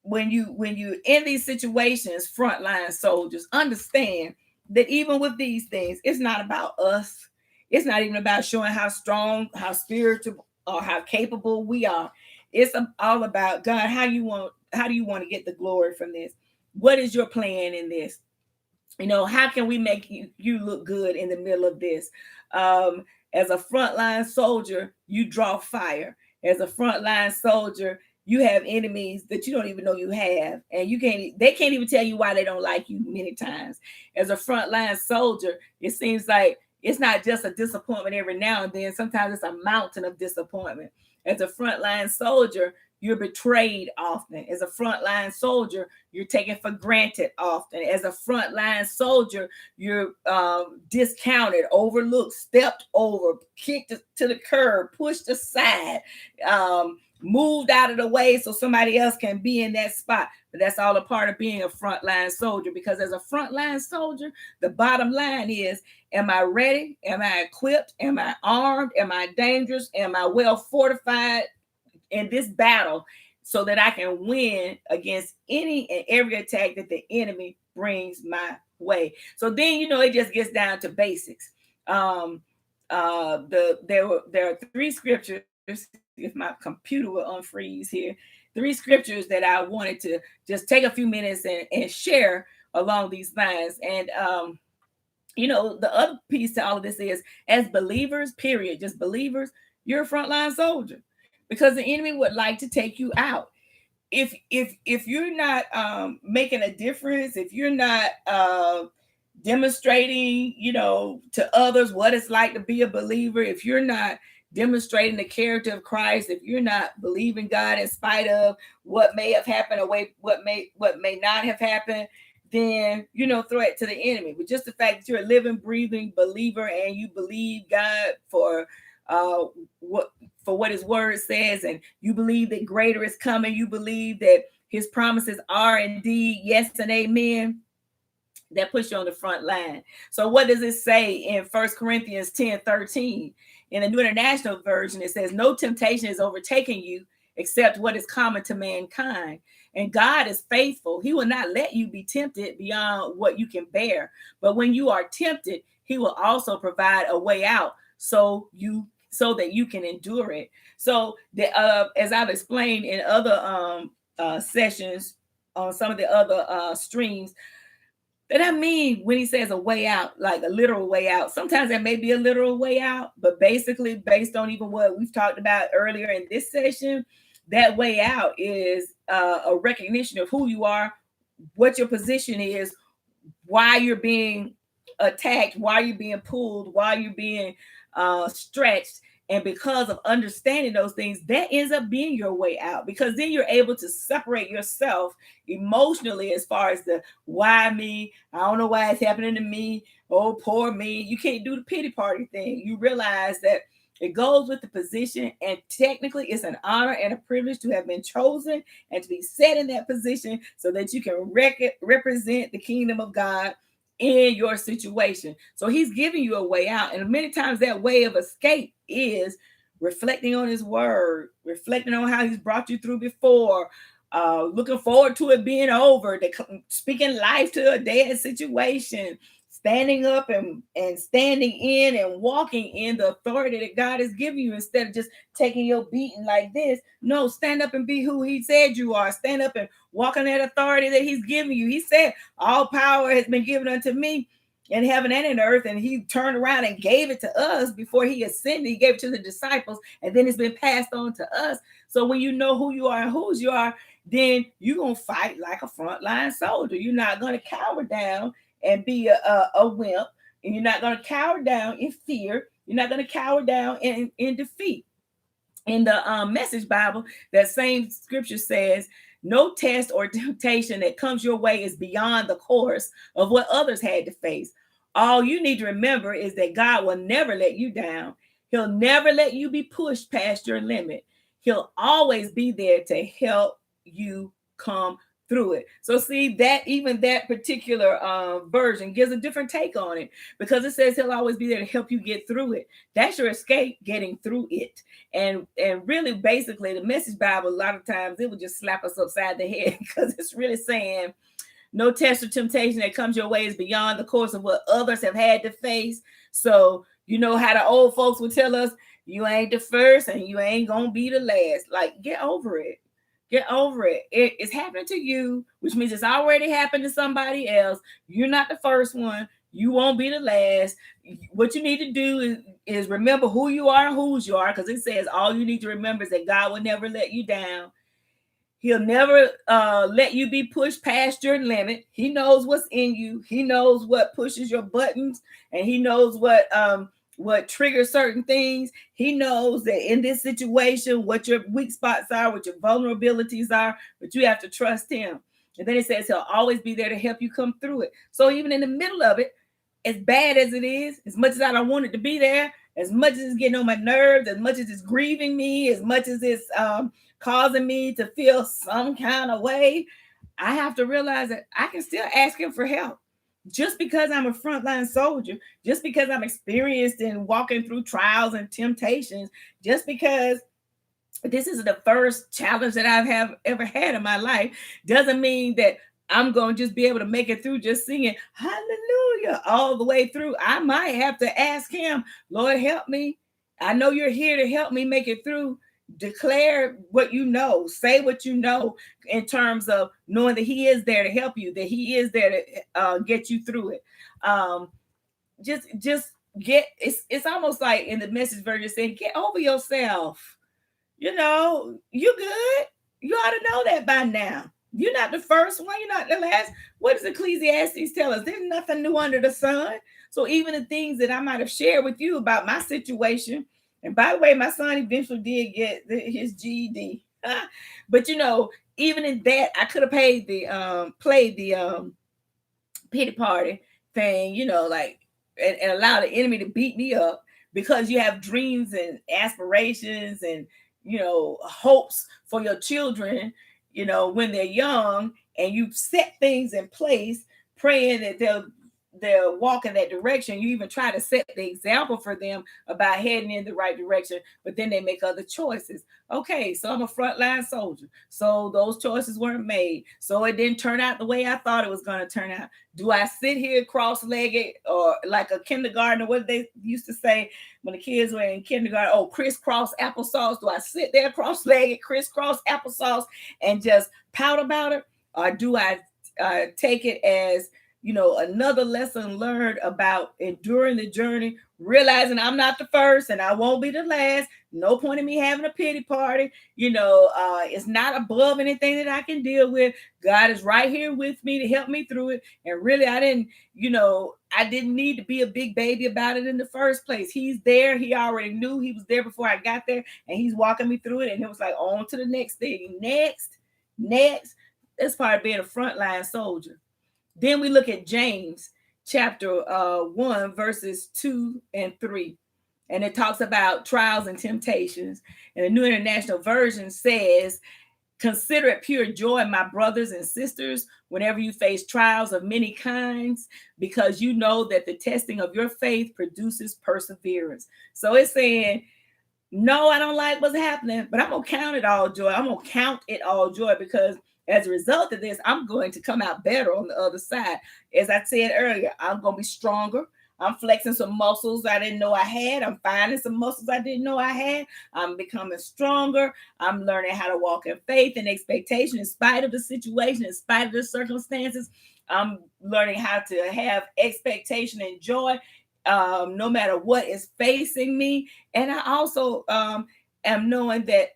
when you in these situations, frontline soldiers, understand that even with these things, it's not about us. It's not even about showing how strong, how spiritual, or how capable we are. It's all about God. How do you want to get the glory from this? What is your plan in this? How can we make you look good in the middle of this? As a frontline soldier, you draw fire. As a frontline soldier, you have enemies that you don't even know you have, and they can't even tell you why they don't like you many times. As a frontline soldier, it seems like it's not just a disappointment every now and then. Sometimes it's a mountain of disappointment. As a frontline soldier, you're betrayed often. As a frontline soldier, you're taken for granted often. As a frontline soldier, you're discounted, overlooked, stepped over, kicked to the curb, pushed aside, moved out of the way so somebody else can be in that spot. But that's all a part of being a frontline soldier, because as a frontline soldier, the bottom line is, am I ready? Am I equipped? Am I armed? Am I dangerous? Am I well fortified in this battle so that I can win against any and every attack that the enemy brings my way? So then, it just gets down to basics. There are 3 scriptures. If my computer will unfreeze here, 3 scriptures that I wanted to just take a few minutes and share along these lines. And the other piece to all of this is, as believers, period, just believers, you're a frontline soldier, because the enemy would like to take you out. If you're not making a difference, if you're not demonstrating, to others what it's like to be a believer, if you're not demonstrating the character of Christ, if you're not believing God in spite of what may have happened or what may not have happened, than, threat to the enemy. But just the fact that you're a living, breathing believer and you believe God for what his word says, and you believe that greater is coming, you believe that his promises are indeed yes and amen, that puts you on the front line. So what does it say in 1 Corinthians 10:13? In the New International Version, it says, no temptation is overtaking you except what is common to mankind. And God is faithful. He will not let you be tempted beyond what you can bear. But when you are tempted, he will also provide a way out so that you can endure it. So as I've explained in other sessions on some of the other streams, that I mean, when he says a way out, like a literal way out, sometimes there may be a literal way out, but basically based on even what we've talked about earlier in this session, that way out is a recognition of who you are, what your position is, why you're being attacked, why you're being pulled, why you're being stretched. And because of understanding those things, that ends up being your way out, because then you're able to separate yourself emotionally as far as the why me, I don't know why it's happening to me, oh, poor me. You can't do the pity party thing. You realize that it goes with the position, and technically it's an honor and a privilege to have been chosen and to be set in that position so that you can represent the kingdom of God in your situation. So he's giving you a way out. And many times that way of escape is reflecting on his word, reflecting on how he's brought you through before, looking forward to it being over, speaking life to a dead situation, standing up and standing in and walking in the authority that God has given you, instead of just taking your beating like this. No, stand up and be who he said you are. Stand up and walk in that authority that he's given you. He said, all power has been given unto me in heaven and in earth. And he turned around and gave it to us before he ascended. He gave it to the disciples, and then it's been passed on to us. So when you know who you are and whose you are, then you're going to fight like a frontline soldier. You're not going to cower down and be a wimp, and you're not going to cower down in fear. You're not going to cower down in defeat. In the Message Bible, that same scripture says, no test or temptation that comes your way is beyond the course of what others had to face. All you need to remember is that God will never let you down. He'll never let you be pushed past your limit. He'll always be there to help you come through it. So see, that even that particular version gives a different take on it, because it says he'll always be there to help you get through it. That's your escape, getting through it. And really, basically, the Message Bible, a lot of times it will just slap us upside the head, because it's really saying no test or temptation that comes your way is beyond the course of what others have had to face. So you know how the old folks would tell us, you ain't the first and you ain't gonna be the last. Like, get over it. Get over it. It's happening to you, which means it's already happened to somebody else. You're not the first one. You won't be the last. What you need to do is remember who you are and whose you are, because it says all you need to remember is that God will never let you down. He'll never let you be pushed past your limit. He knows what's in you. He knows what pushes your buttons, and he knows what triggers certain things. He knows that in this situation, what your weak spots are, what your vulnerabilities are, but you have to trust him. And then it says he'll always be there to help you come through it. So even in the middle of it, as bad as it is, as much as I don't want it to be there, as much as it's getting on my nerves, as much as it's grieving me, as much as it's causing me to feel some kind of way, I have to realize that I can still ask him for help. Just because I'm a frontline soldier, just because I'm experienced in walking through trials and temptations, just because this is the first challenge that I have ever had in my life, doesn't mean that I'm going to just be able to make it through just singing hallelujah all the way through. I might have to ask him, Lord, help me. I know you're here to help me make it through. Declare what you know, say what you know, in terms of knowing that he is there to help you, that he is there to get you through it. Just get, it's almost like in the Message version saying, get over yourself. You know, you good. You ought to know that by now. You're not the first one. You're not the last. What does Ecclesiastes tell us? There's nothing new under the sun. So even the things that I might have shared with you about my situation, and by the way, my son eventually did get his GED. But you know, even in that, I could have played the pity party thing, like, and allow the enemy to beat me up because you have dreams and aspirations and, hopes for your children, when they're young, and you set things in place, praying that they'll walk in that direction. You even try to set the example for them about heading in the right direction, but then they make other choices. Okay, so I'm a frontline soldier. So those choices weren't made. So it didn't turn out the way I thought it was going to turn out. Do I sit here cross-legged or like a kindergartner? What they used to say when the kids were in kindergarten? Oh, crisscross applesauce. Do I sit there cross-legged, crisscross applesauce, and just pout about it? Or do I take it as, another lesson learned about enduring the journey, realizing I'm not the first and I won't be the last. No point in me having a pity party. It's not above anything that I can deal with. God is right here with me to help me through it. And really, I didn't need to be a big baby about it in the first place. He's there. He already knew. He was there before I got there, and he's walking me through it. And it was like, on to the next thing. Next. That's part of being a frontline soldier. Then we look at James chapter 1, verses 2 and 3. And it talks about trials and temptations. And the New International Version says, consider it pure joy, my brothers and sisters, whenever you face trials of many kinds, because you know that the testing of your faith produces perseverance. So it's saying, no, I don't like what's happening, but I'm going to count it all joy. I'm going to count it all joy because as a result of this, I'm going to come out better on the other side. As I said earlier, I'm going to be stronger. I'm flexing some muscles I didn't know I had. I'm finding some muscles I didn't know I had. I'm becoming stronger. I'm learning how to walk in faith and expectation in spite of the situation, in spite of the circumstances. I'm learning how to have expectation and joy no matter what is facing me. And I also am knowing that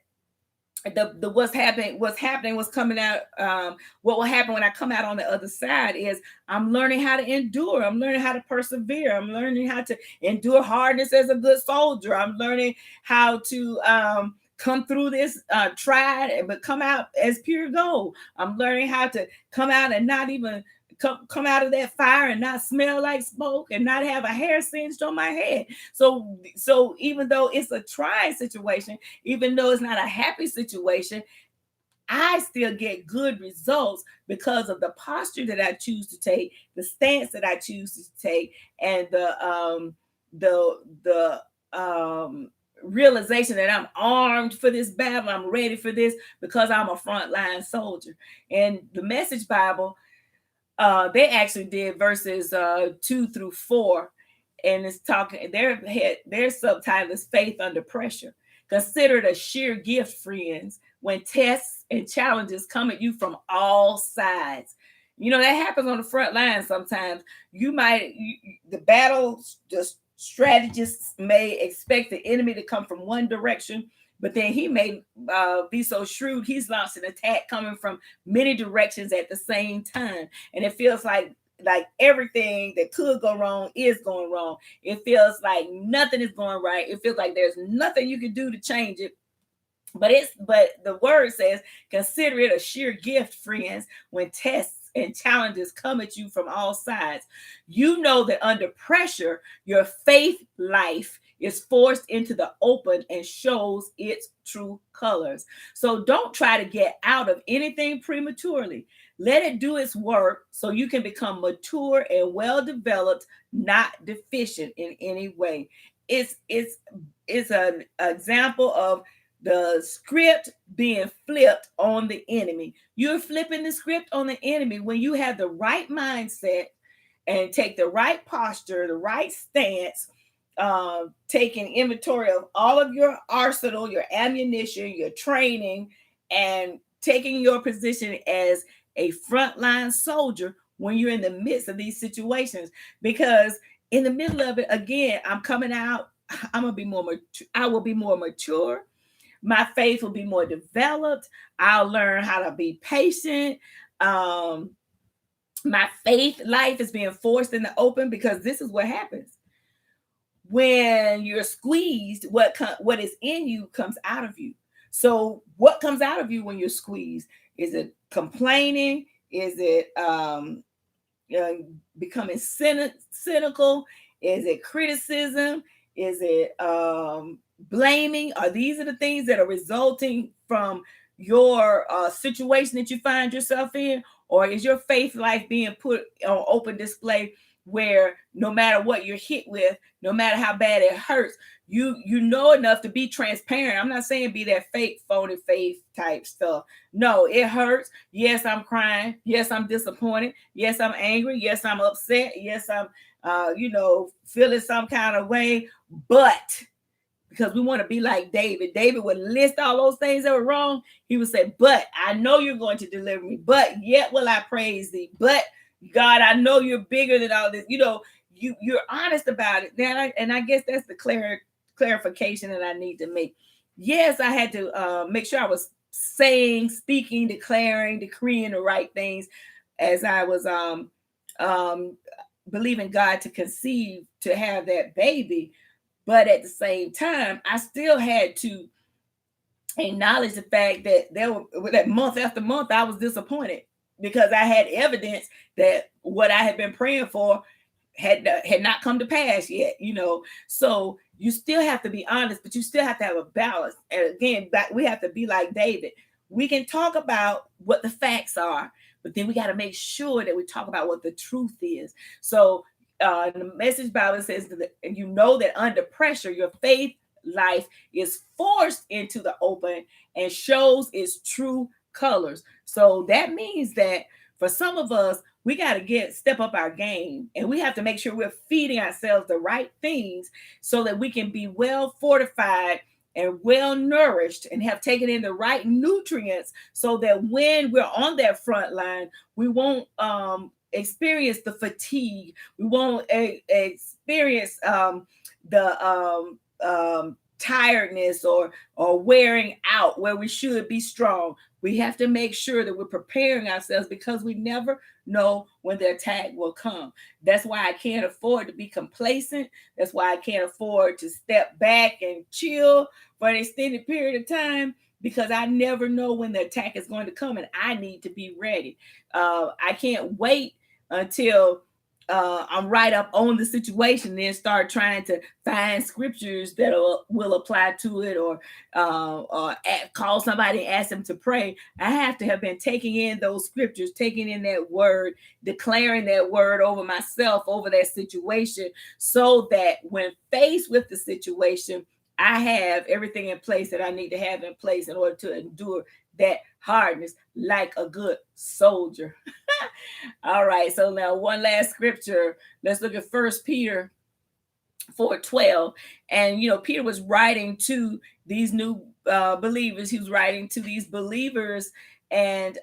the what's coming out. What will happen when I come out on the other side is I'm learning how to endure. I'm learning how to persevere. I'm learning how to endure hardness as a good soldier. I'm learning how to come through this tried, but come out as pure gold. I'm learning how to come out and not even come out of that fire and not smell like smoke and not have a hair singed on my head. So even though it's a trying situation, even though it's not a happy situation, I still get good results because of the posture that I choose to take, the stance that I choose to take, and the realization that I'm armed for this battle. I'm ready for this because I'm a frontline soldier. And the Message Bible, they actually did verses 2 through 4, and it's talking. Their subtitle is "Faith Under Pressure." Consider it a sheer gift, friends, when tests and challenges come at you from all sides. That happens on the front line sometimes. The battle, just strategists may expect the enemy to come from one direction, but then he may be so shrewd, he's launched an attack coming from many directions at the same time. And it feels like everything that could go wrong is going wrong. It feels like nothing is going right. It feels like there's nothing you can do to change it. But the word says, consider it a sheer gift, friends, when tests and challenges come at you from all sides. You know that under pressure, your faith life is forced into the open and shows its true colors. So don't try to get out of anything prematurely. Let it do its work so you can become mature and well-developed, not deficient in any way. It's an example of the script being flipped on the enemy. You're flipping the script on the enemy when you have the right mindset and take the right posture, the right stance, taking inventory of all of your arsenal, your ammunition, your training, and taking your position as a frontline soldier when you're in the midst of these situations. Because in the middle of it, again, I'm coming out. I will be more mature. My faith will be more developed. I'll learn how to be patient. My faith life is being forced in the open because this is what happens. When you're squeezed, what is in you comes out of you. So what comes out of you when you're squeezed? Is it complaining? Is it becoming cynical? Is it criticism? Is it blaming? Are these are the things that are resulting from your situation that you find yourself in? Or is your faith life being put on open display, where no matter what you're hit with, no matter how bad it hurts, you know enough to be transparent? I'm not saying be that fake phony faith type stuff. No, it hurts. Yes, I'm crying. Yes, I'm disappointed. Yes, I'm angry. Yes, I'm upset. Yes, I'm feeling some kind of way. But because we want to be like David. David would list all those things that were wrong. He would say, but I know you're going to deliver me. But yet will I praise thee. But God, I know you're bigger than all this. You're honest about it. And I guess that's the clarification that I need to make. Yes, I had to make sure I was saying, speaking, declaring, decreeing the right things as I was believing God to conceive, to have that baby. But at the same time, I still had to acknowledge the fact that that month after month, I was disappointed because I had evidence that what I had been praying for had not come to pass yet. So you still have to be honest, but you still have to have a balance. And again, we have to be like David. We can talk about what the facts are, but then we got to make sure that we talk about what the truth is. So the Message Bible says that under pressure, your faith life is forced into the open and shows its true colors. So that means that for some of us, we got to step up our game, and we have to make sure we're feeding ourselves the right things so that we can be well fortified and well nourished and have taken in the right nutrients, so that when we're on that front line, we won't experience the fatigue. We won't experience the tiredness or wearing out, where we should be strong. We have to make sure that we're preparing ourselves, because we never know when the attack will come. That's why I can't afford to be complacent. That's why I can't afford to step back and chill for an extended period of time, because I never know when the attack is going to come, and I need to be ready. I can't wait until I'm right up on the situation, then start trying to find scriptures that will apply to it, or call somebody and ask them to pray. I have to have been taking in those scriptures, taking in that word, declaring that word over myself, over that situation, so that when faced with the situation, I have everything in place that I need to have in place in order to endure that hardness like a good soldier. All right, so now one last scripture. Let's look at 1 Peter 4:12. And Peter was writing to these new believers. He was writing to these believers, and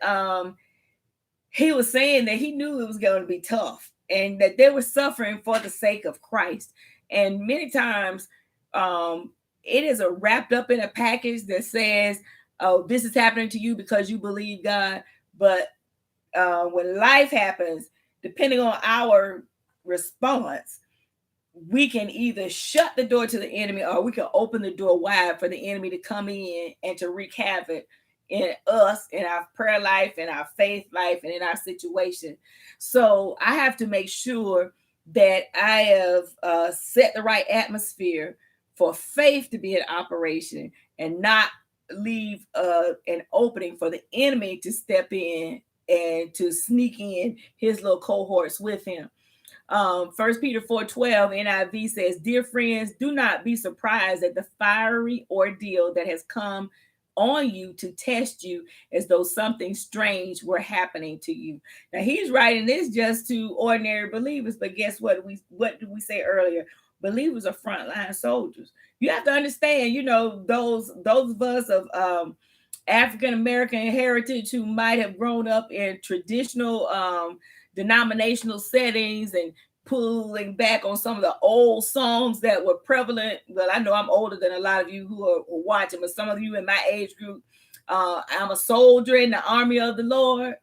he was saying that he knew it was going to be tough, and that they were suffering for the sake of Christ. And many times it is wrapped up in a package that says, oh, this is happening to you because you believe God. But when life happens, depending on our response, we can either shut the door to the enemy, or we can open the door wide for the enemy to come in and to wreak havoc in us, in our prayer life, in our faith life, and in our situation. So I have to make sure that I have set the right atmosphere for faith to be in operation, and not leave an opening for the enemy to step in and to sneak in his little cohorts with him. 1 Peter 4:12 NIV says, dear friends, do not be surprised at the fiery ordeal that has come on you to test you, as though something strange were happening to you. Now he's writing this just to ordinary believers, but guess what? What did we say earlier? Believers are frontline soldiers. You have to understand, those of us of African American heritage who might have grown up in traditional denominational settings and pulling back on some of the old songs that were prevalent. Well, I know I'm older than a lot of you who are watching, but some of you in my age group, I'm a soldier in the army of the Lord,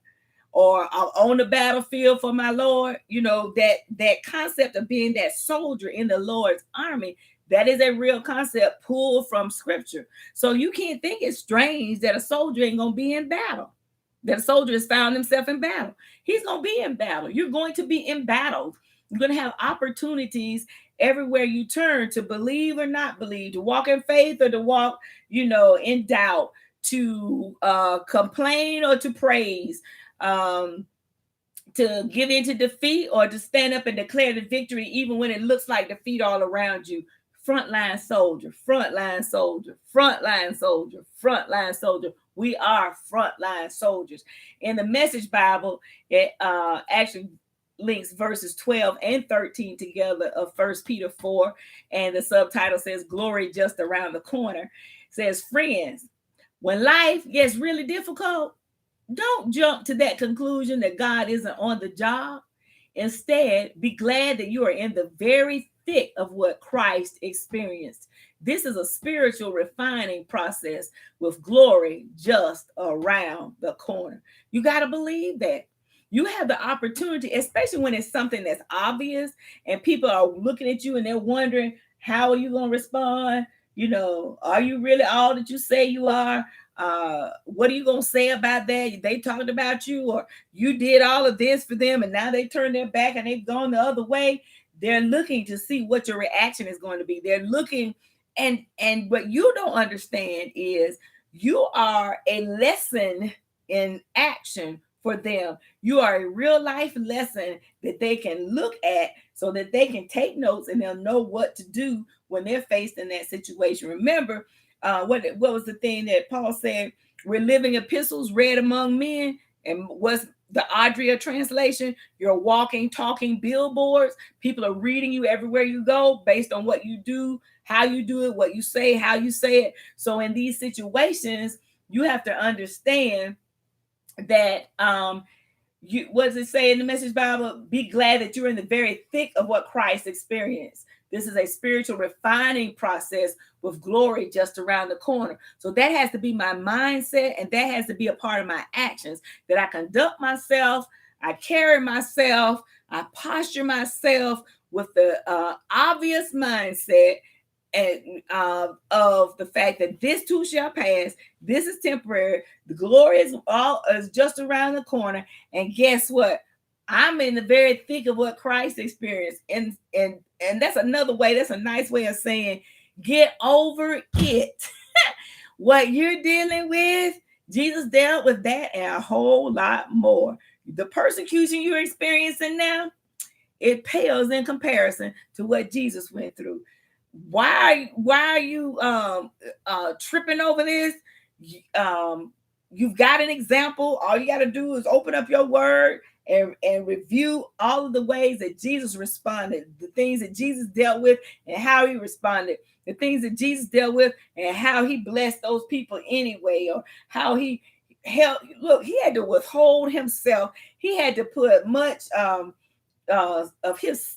or I'm on the battlefield for my Lord. That concept of being that soldier in the Lord's army, that is a real concept pulled from scripture. So you can't think it's strange that a soldier ain't going to be in battle. that a soldier has found himself in battle. He's going to be in battle. You're going to be in battle. You're going to have opportunities everywhere you turn to believe or not believe, to walk in faith or to walk, in doubt, to complain or to praise, to give in to defeat or to stand up and declare the victory, even when it looks like defeat all around you. Frontline soldier, frontline soldier, frontline soldier, frontline soldier. We are frontline soldiers. In the Message Bible, it actually links verses 12 and 13 together of 1 Peter 4. And the subtitle says, "Glory just around the corner." It says, "Friends, when life gets really difficult, don't jump to that conclusion that God isn't on the job. Instead, be glad that you are in the very thick of what Christ experienced. This is a spiritual refining process with glory just around the corner." You got to believe that. You have the opportunity, especially when it's something that's obvious and people are looking at you and they're wondering, how are you going to respond? Are you really all that you say you are? What are you going to say about that? They talked about you, or you did all of this for them and now they turned their back and they've gone the other way. They're looking to see what your reaction is going to be. They're looking, and what you don't understand is you are a lesson in action for them. You are a real life lesson that they can look at so that they can take notes and they'll know what to do when they're faced in that situation. Remember, what was the thing that Paul said? We're living epistles read among men. And was the Audrea translation? You're walking, talking billboards. People are reading you everywhere you go based on what you do, how you do it, what you say, how you say it. So in these situations, you have to understand that what does it say in the Message Bible? Be glad that you're in the very thick of what Christ experienced. This is a spiritual refining process with glory just around the corner. So that has to be my mindset, and that has to be a part of my actions, that I conduct myself, I carry myself, I posture myself with the obvious mindset and of the fact that this too shall pass. This is temporary. The glory is just around the corner. And guess what? I'm in the very thick of what Christ experienced. And that's another way. That's a nice way of saying, get over it. What you're dealing with, Jesus dealt with that and a whole lot more. The persecution you're experiencing now, it pales in comparison to what Jesus went through. Why are you tripping over this? You've got an example. All you got to do is open up your word and review all of the ways that Jesus responded, the things that Jesus dealt with and how he responded, the things that Jesus dealt with and how he blessed those people anyway, or how he helped. Look, he had to withhold himself. He had to put much of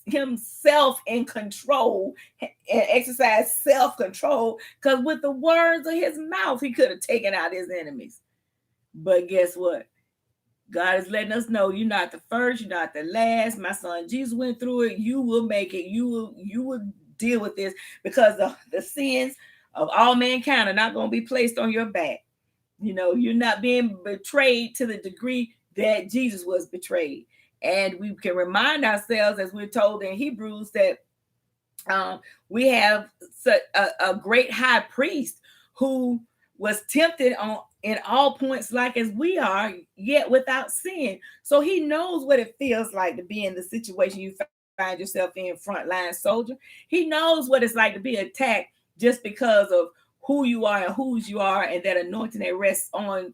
himself in control and exercise self-control, because with the words of his mouth, he could have taken out his enemies. But guess what? God is letting us know you're not the first, you're not the last. My son Jesus went through it. You will make it. You will deal with this, because the sins of all mankind are not going to be placed on your back. You're not being betrayed to the degree that Jesus was betrayed. And we can remind ourselves, as we're told in Hebrews, that we have such a great high priest who was tempted in all points like as we are, yet without sin. So he knows what it feels like to be in the situation you find yourself in, frontline soldier. He knows what it's like to be attacked just because of who you are and whose you are, and that anointing that rests on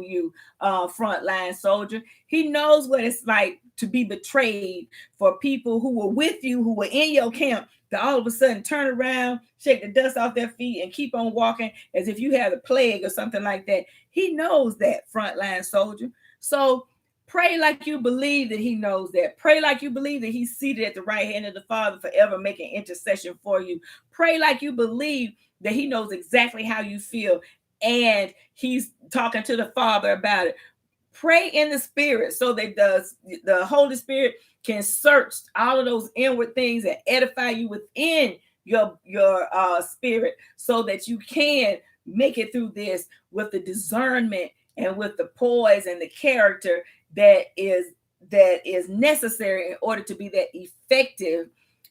you, frontline soldier. He knows what it's like to be betrayed for people who were with you, who were in your camp, to all of a sudden turn around, shake the dust off their feet, and keep on walking as if you had a plague or something like that. He knows that, frontline soldier. So pray like you believe that he knows that. Pray like you believe that he's seated at the right hand of the Father forever, making intercession for you. Pray like you believe that he knows exactly how you feel and he's talking to the Father about it. Pray in the Spirit so that the Holy Spirit can search all of those inward things and edify you within your spirit, so that you can make it through this with the discernment and with the poise and the character that is necessary in order to be that effective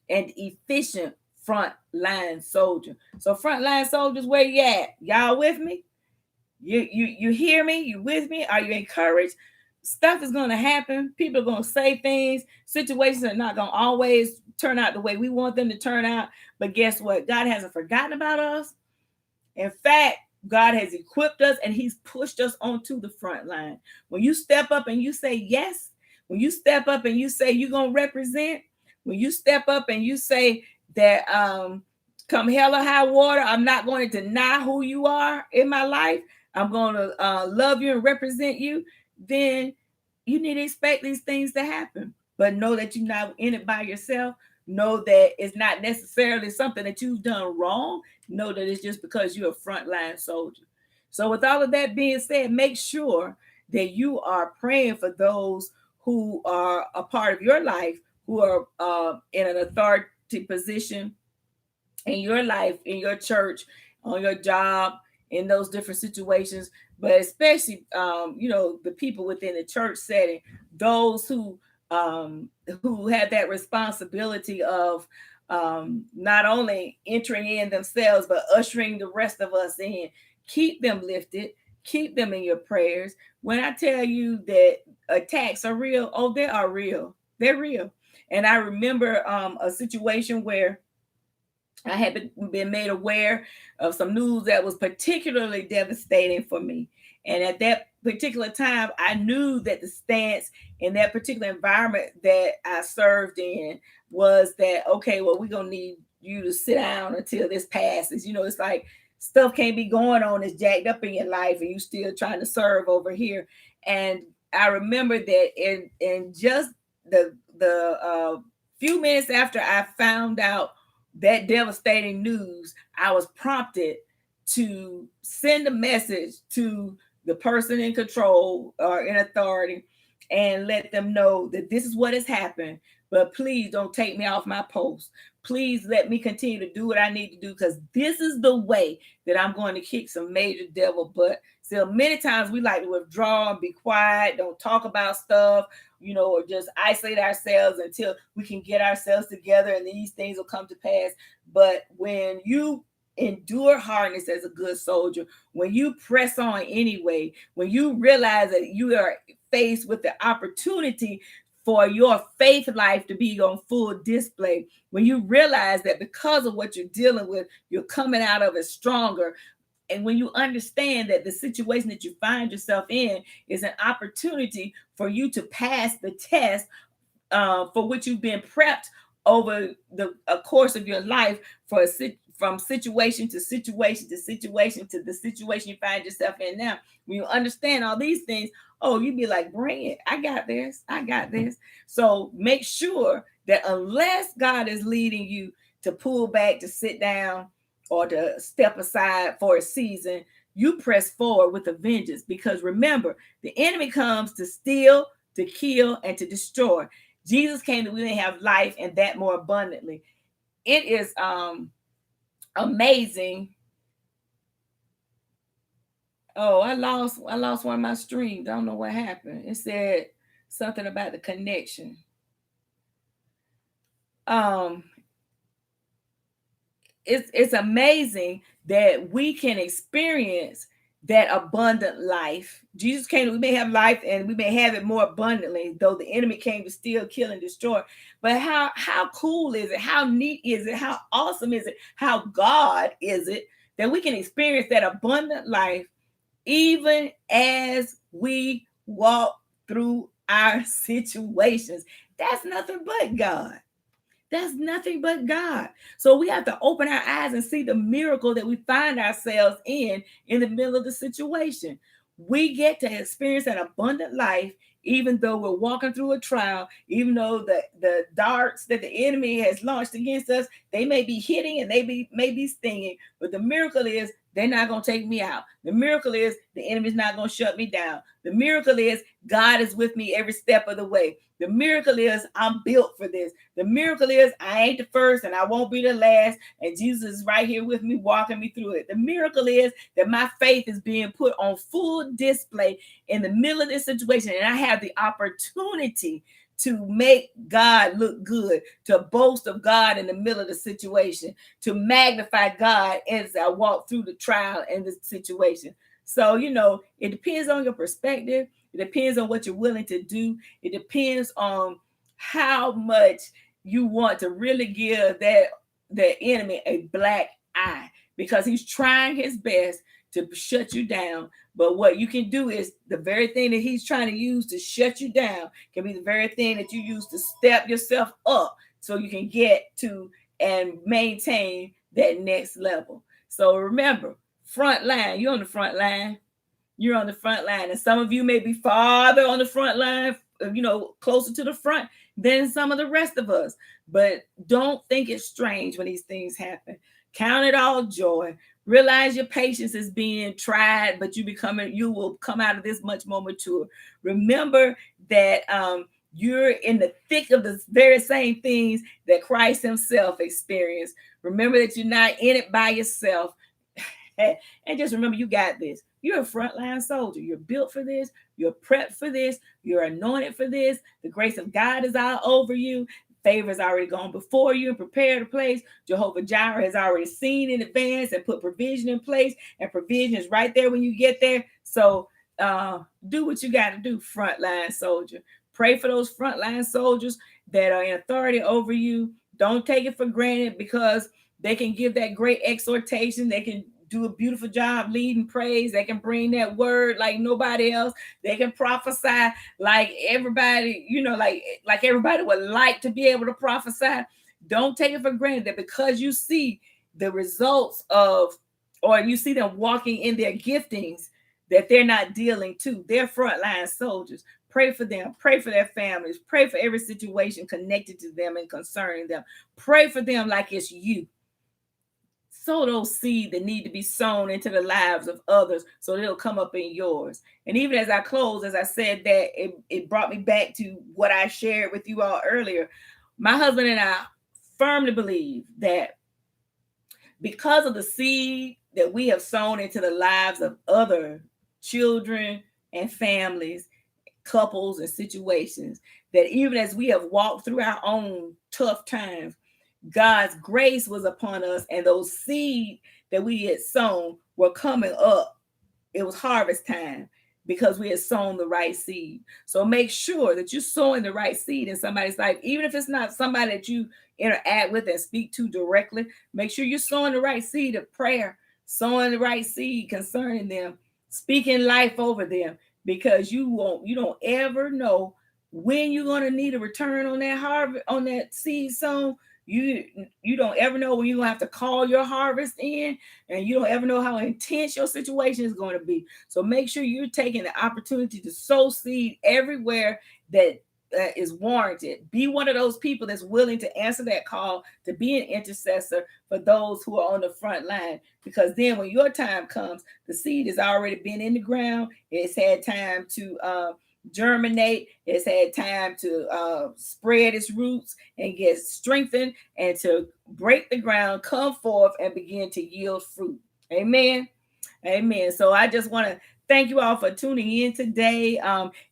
and efficient frontline soldier. So frontline soldiers, where you at? Y'all with me? You hear me? You with me? Are you encouraged? Stuff is going to happen. People are going to say things. Situations are not going to always turn out the way we want them to turn out. But guess what? God hasn't forgotten about us. In fact, God has equipped us and he's pushed us onto the front line. When you step up and you say yes, when you step up and you say you're going to represent, when you step up and you say that come hell or high water, I'm not going to deny who you are in my life. I'm going to love you and represent you. Then you need to expect these things to happen. But know that you're not in it by yourself. Know that it's not necessarily something that you've done wrong. Know that it's just because you're a frontline soldier. So with all of that being said, make sure that you are praying for those who are a part of your life, who are in an authority position in your life, in your church, on your job, in those different situations, but especially, the people within the church setting, those who have that responsibility of not only entering in themselves, but ushering the rest of us in. Keep them lifted. Keep them in your prayers. When I tell you that attacks are real, oh, they are real. They're real. And I remember a situation where I had been made aware of some news that was particularly devastating for me. And at that particular time, I knew that the stance in that particular environment that I served in was that, okay, well, we're going to need you to sit down until this passes. It's like stuff can't be going on that's jacked up in your life and you still trying to serve over here. And I remember that in just the few minutes after I found out that devastating news, I was prompted to send a message to the person in control or in authority and let them know that this is what has happened, but please don't take me off my post. Please let me continue to do what I need to do, because this is the way that I'm going to kick some major devil butt. So many times we like to withdraw and be quiet, don't talk about stuff, or just isolate ourselves until we can get ourselves together and these things will come to pass. But when you endure hardness as a good soldier, when you press on anyway, when you realize that you are faced with the opportunity for your faith life to be on full display, when you realize that because of what you're dealing with, you're coming out of it stronger, and when you understand that the situation that you find yourself in is an opportunity for you to pass the test for which you've been prepped over the course of your life, from situation to situation to situation to the situation you find yourself in now. When you understand all these things, oh, you be like, bring it. I got this. I got this. So make sure that unless God is leading you to pull back, to sit down, or to step aside for a season, you press forward with a vengeance. Because remember, the enemy comes to steal, to kill, and to destroy. Jesus came that we may have life and that more abundantly. It is amazing. Oh, I lost one of my streams. I don't know what happened. It said something about the connection. It's amazing that we can experience that abundant life. Jesus came that we may have life and we may have it more abundantly, though the enemy came to steal, kill, and destroy. But how cool is it? How neat is it? How awesome is it? How God is it that we can experience that abundant life even as we walk through our situations? That's nothing but God. That's nothing but God. So we have to open our eyes and see the miracle that we find ourselves in the middle of the situation. We get to experience an abundant life, even though we're walking through a trial, even though the darts that the enemy has launched against us, they may be hitting and they may be stinging. But the miracle is they're not going to take me out. The miracle is the enemy's not going to shut me down. The miracle is God is with me every step of the way. The miracle is I'm built for this. The miracle is I ain't the first and I won't be the last. And Jesus is right here with me, walking me through it. The miracle is that my faith is being put on full display in the middle of this situation. And I have the opportunity to make God look good, to boast of God in the middle of the situation, to magnify God as I walk through the trial and the situation. So, it depends on your perspective. It depends on what you're willing to do. It depends on how much you want to really give the enemy a black eye, because he's trying his best to shut you down. But what you can do is the very thing that he's trying to use to shut you down can be the very thing that you use to step yourself up so you can get to and maintain that next level. So remember, front line, you're on the front line. You're on the front line. And some of you may be farther on the front line, closer to the front than some of the rest of us. But don't think it's strange when these things happen. Count it all joy. Realize your patience is being tried, but you will come out of this much more mature. Remember that you're in the thick of the very same things that Christ himself experienced. Remember that you're not in it by yourself. And just remember, you got this. You're a frontline soldier. You're built for this. You're prepped for this. You're anointed for this. The grace of God is all over you. Favor has already gone before you and prepared a place. Jehovah Jireh has already seen in advance and put provision in place, and provision is right there when you get there. So do what you got to do, frontline soldier. Pray for those frontline soldiers that are in authority over you. Don't take it for granted, because they can give that great exhortation. They can do a beautiful job leading praise. They can bring that word like nobody else. They can prophesy like everybody, like everybody would like to be able to prophesy. Don't take it for granted that because you see the results of, or you see them walking in their giftings, that they're not dealing to. They're frontline soldiers. Pray for them. Pray for their families. Pray for every situation connected to them and concerning them. Pray for them like it's you. Sow those seeds that need to be sown into the lives of others so they'll come up in yours. And even as I close, as I said that, it brought me back to what I shared with you all earlier. My husband and I firmly believe that because of the seed that we have sown into the lives of other children and families, couples and situations, that even as we have walked through our own tough times, God's grace was upon us, and those seeds that we had sown were coming up. It was harvest time because we had sown the right seed. So make sure that you're sowing the right seed in somebody's life, even if it's not somebody that you interact with and speak to directly. Make sure you're sowing the right seed of prayer, sowing the right seed concerning them, speaking life over them, because you don't ever know when you're going to need a return on that harvest, on that seed sown. You don't ever know when you're going to have to call your harvest in, and you don't ever know how intense your situation is going to be. So make sure you're taking the opportunity to sow seed everywhere that is warranted. Be one of those people that's willing to answer that call to be an intercessor for those who are on the front line, because then when your time comes, the seed has already been in the ground. It's had time to germinate. It's had time to spread its roots and get strengthened, and to break the ground, come forth, and begin to yield fruit. Amen. Amen. So I just want to thank you all for tuning in today.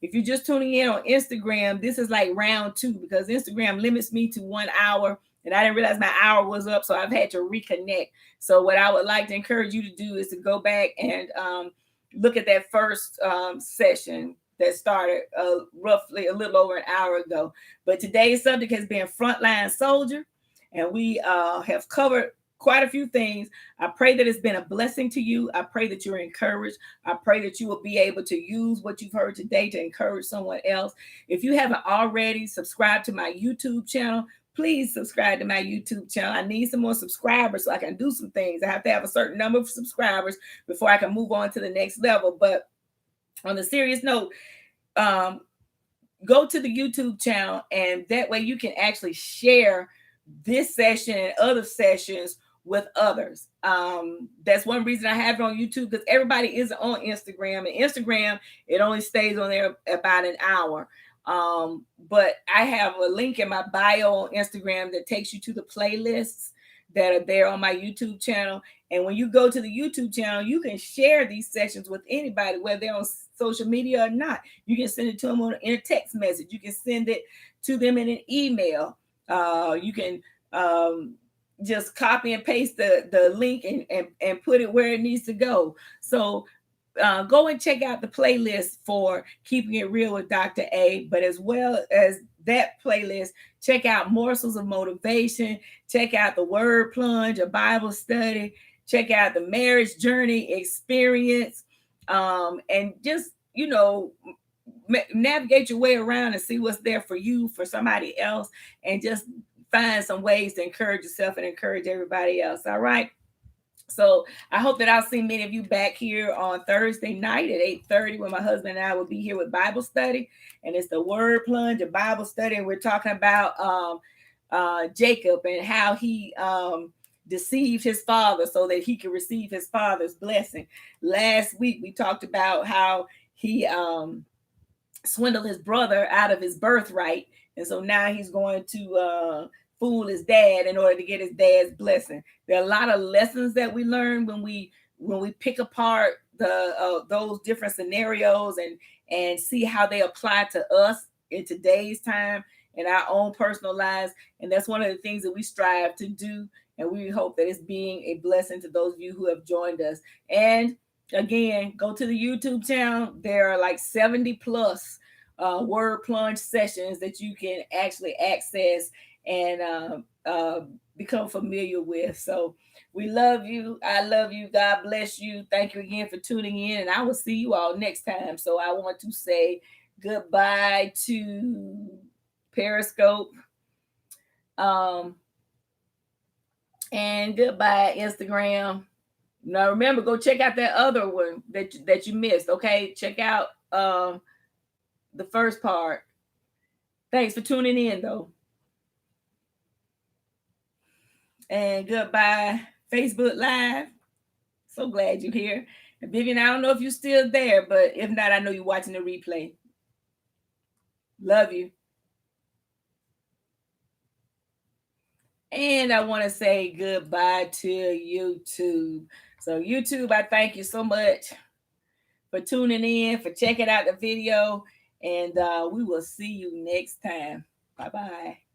If you're just tuning in on Instagram, this is like round 2, because Instagram limits me to 1 hour, and I didn't realize my hour was up, so I've had to reconnect. So what I would like to encourage you to do is to go back and look at that first session that started roughly a little over an hour ago. But today's subject has been frontline soldier, and we have covered quite a few things. I pray that it's been a blessing to you. I pray that you're encouraged. I pray that you will be able to use what you've heard today to encourage someone else. If you haven't already subscribed to my YouTube channel, please subscribe to my YouTube channel. I need some more subscribers so I can do some things. I have to have a certain number of subscribers before I can move on to the next level. But on a serious note, go to the YouTube channel, and that way you can actually share this session and other sessions with others. That's one reason I have it on YouTube, because everybody is on Instagram, and Instagram, it only stays on there about an hour. But I have a link in my bio on Instagram that takes you to the playlists that are there on my YouTube channel. And when you go to the YouTube channel, you can share these sessions with anybody, whether they're on social media or not. You can send it to them in a text message. You can send it to them in an email. You can just copy and paste the link and put it where it needs to go. So go and check out the playlist for Keeping It Real with Dr. A, but as well as that playlist, check out Morsels of Motivation, check out the Word Plunge, a Bible study, check out the Marriage Journey Experience, and just, navigate your way around and see what's there for you, for somebody else, and just find some ways to encourage yourself and encourage everybody else. All right. So I hope that I'll see many of you back here on Thursday night at 8:30, when my husband and I will be here with Bible study. And it's the Word Plunge, a Bible study. And we're talking about Jacob and how he deceived his father so that he could receive his father's blessing. Last week, we talked about how he swindled his brother out of his birthright. And so now he's going to fool his dad in order to get his dad's blessing. There are a lot of lessons that we learn when we pick apart those different scenarios and see how they apply to us in today's time, in our own personal lives. And that's one of the things that we strive to do. And we hope that it's being a blessing to those of you who have joined us. And again, go to the YouTube channel. There are like 70 plus Word Plunge sessions that you can actually access and become familiar with. So we love you. I love you. God bless you. Thank you again for tuning in, and I will see you all next time. So I want to say goodbye to Periscope, and goodbye Instagram. Now remember, go check out that other one that you missed. Okay, check out the first part. Thanks for tuning in, though. And goodbye, Facebook Live. So glad you're here. And Vivian, I don't know if you're still there, but if not, I know you're watching the replay. Love you. And I want to say goodbye to YouTube. So YouTube, I thank you so much for tuning in, for checking out the video. And we will see you next time. Bye-bye.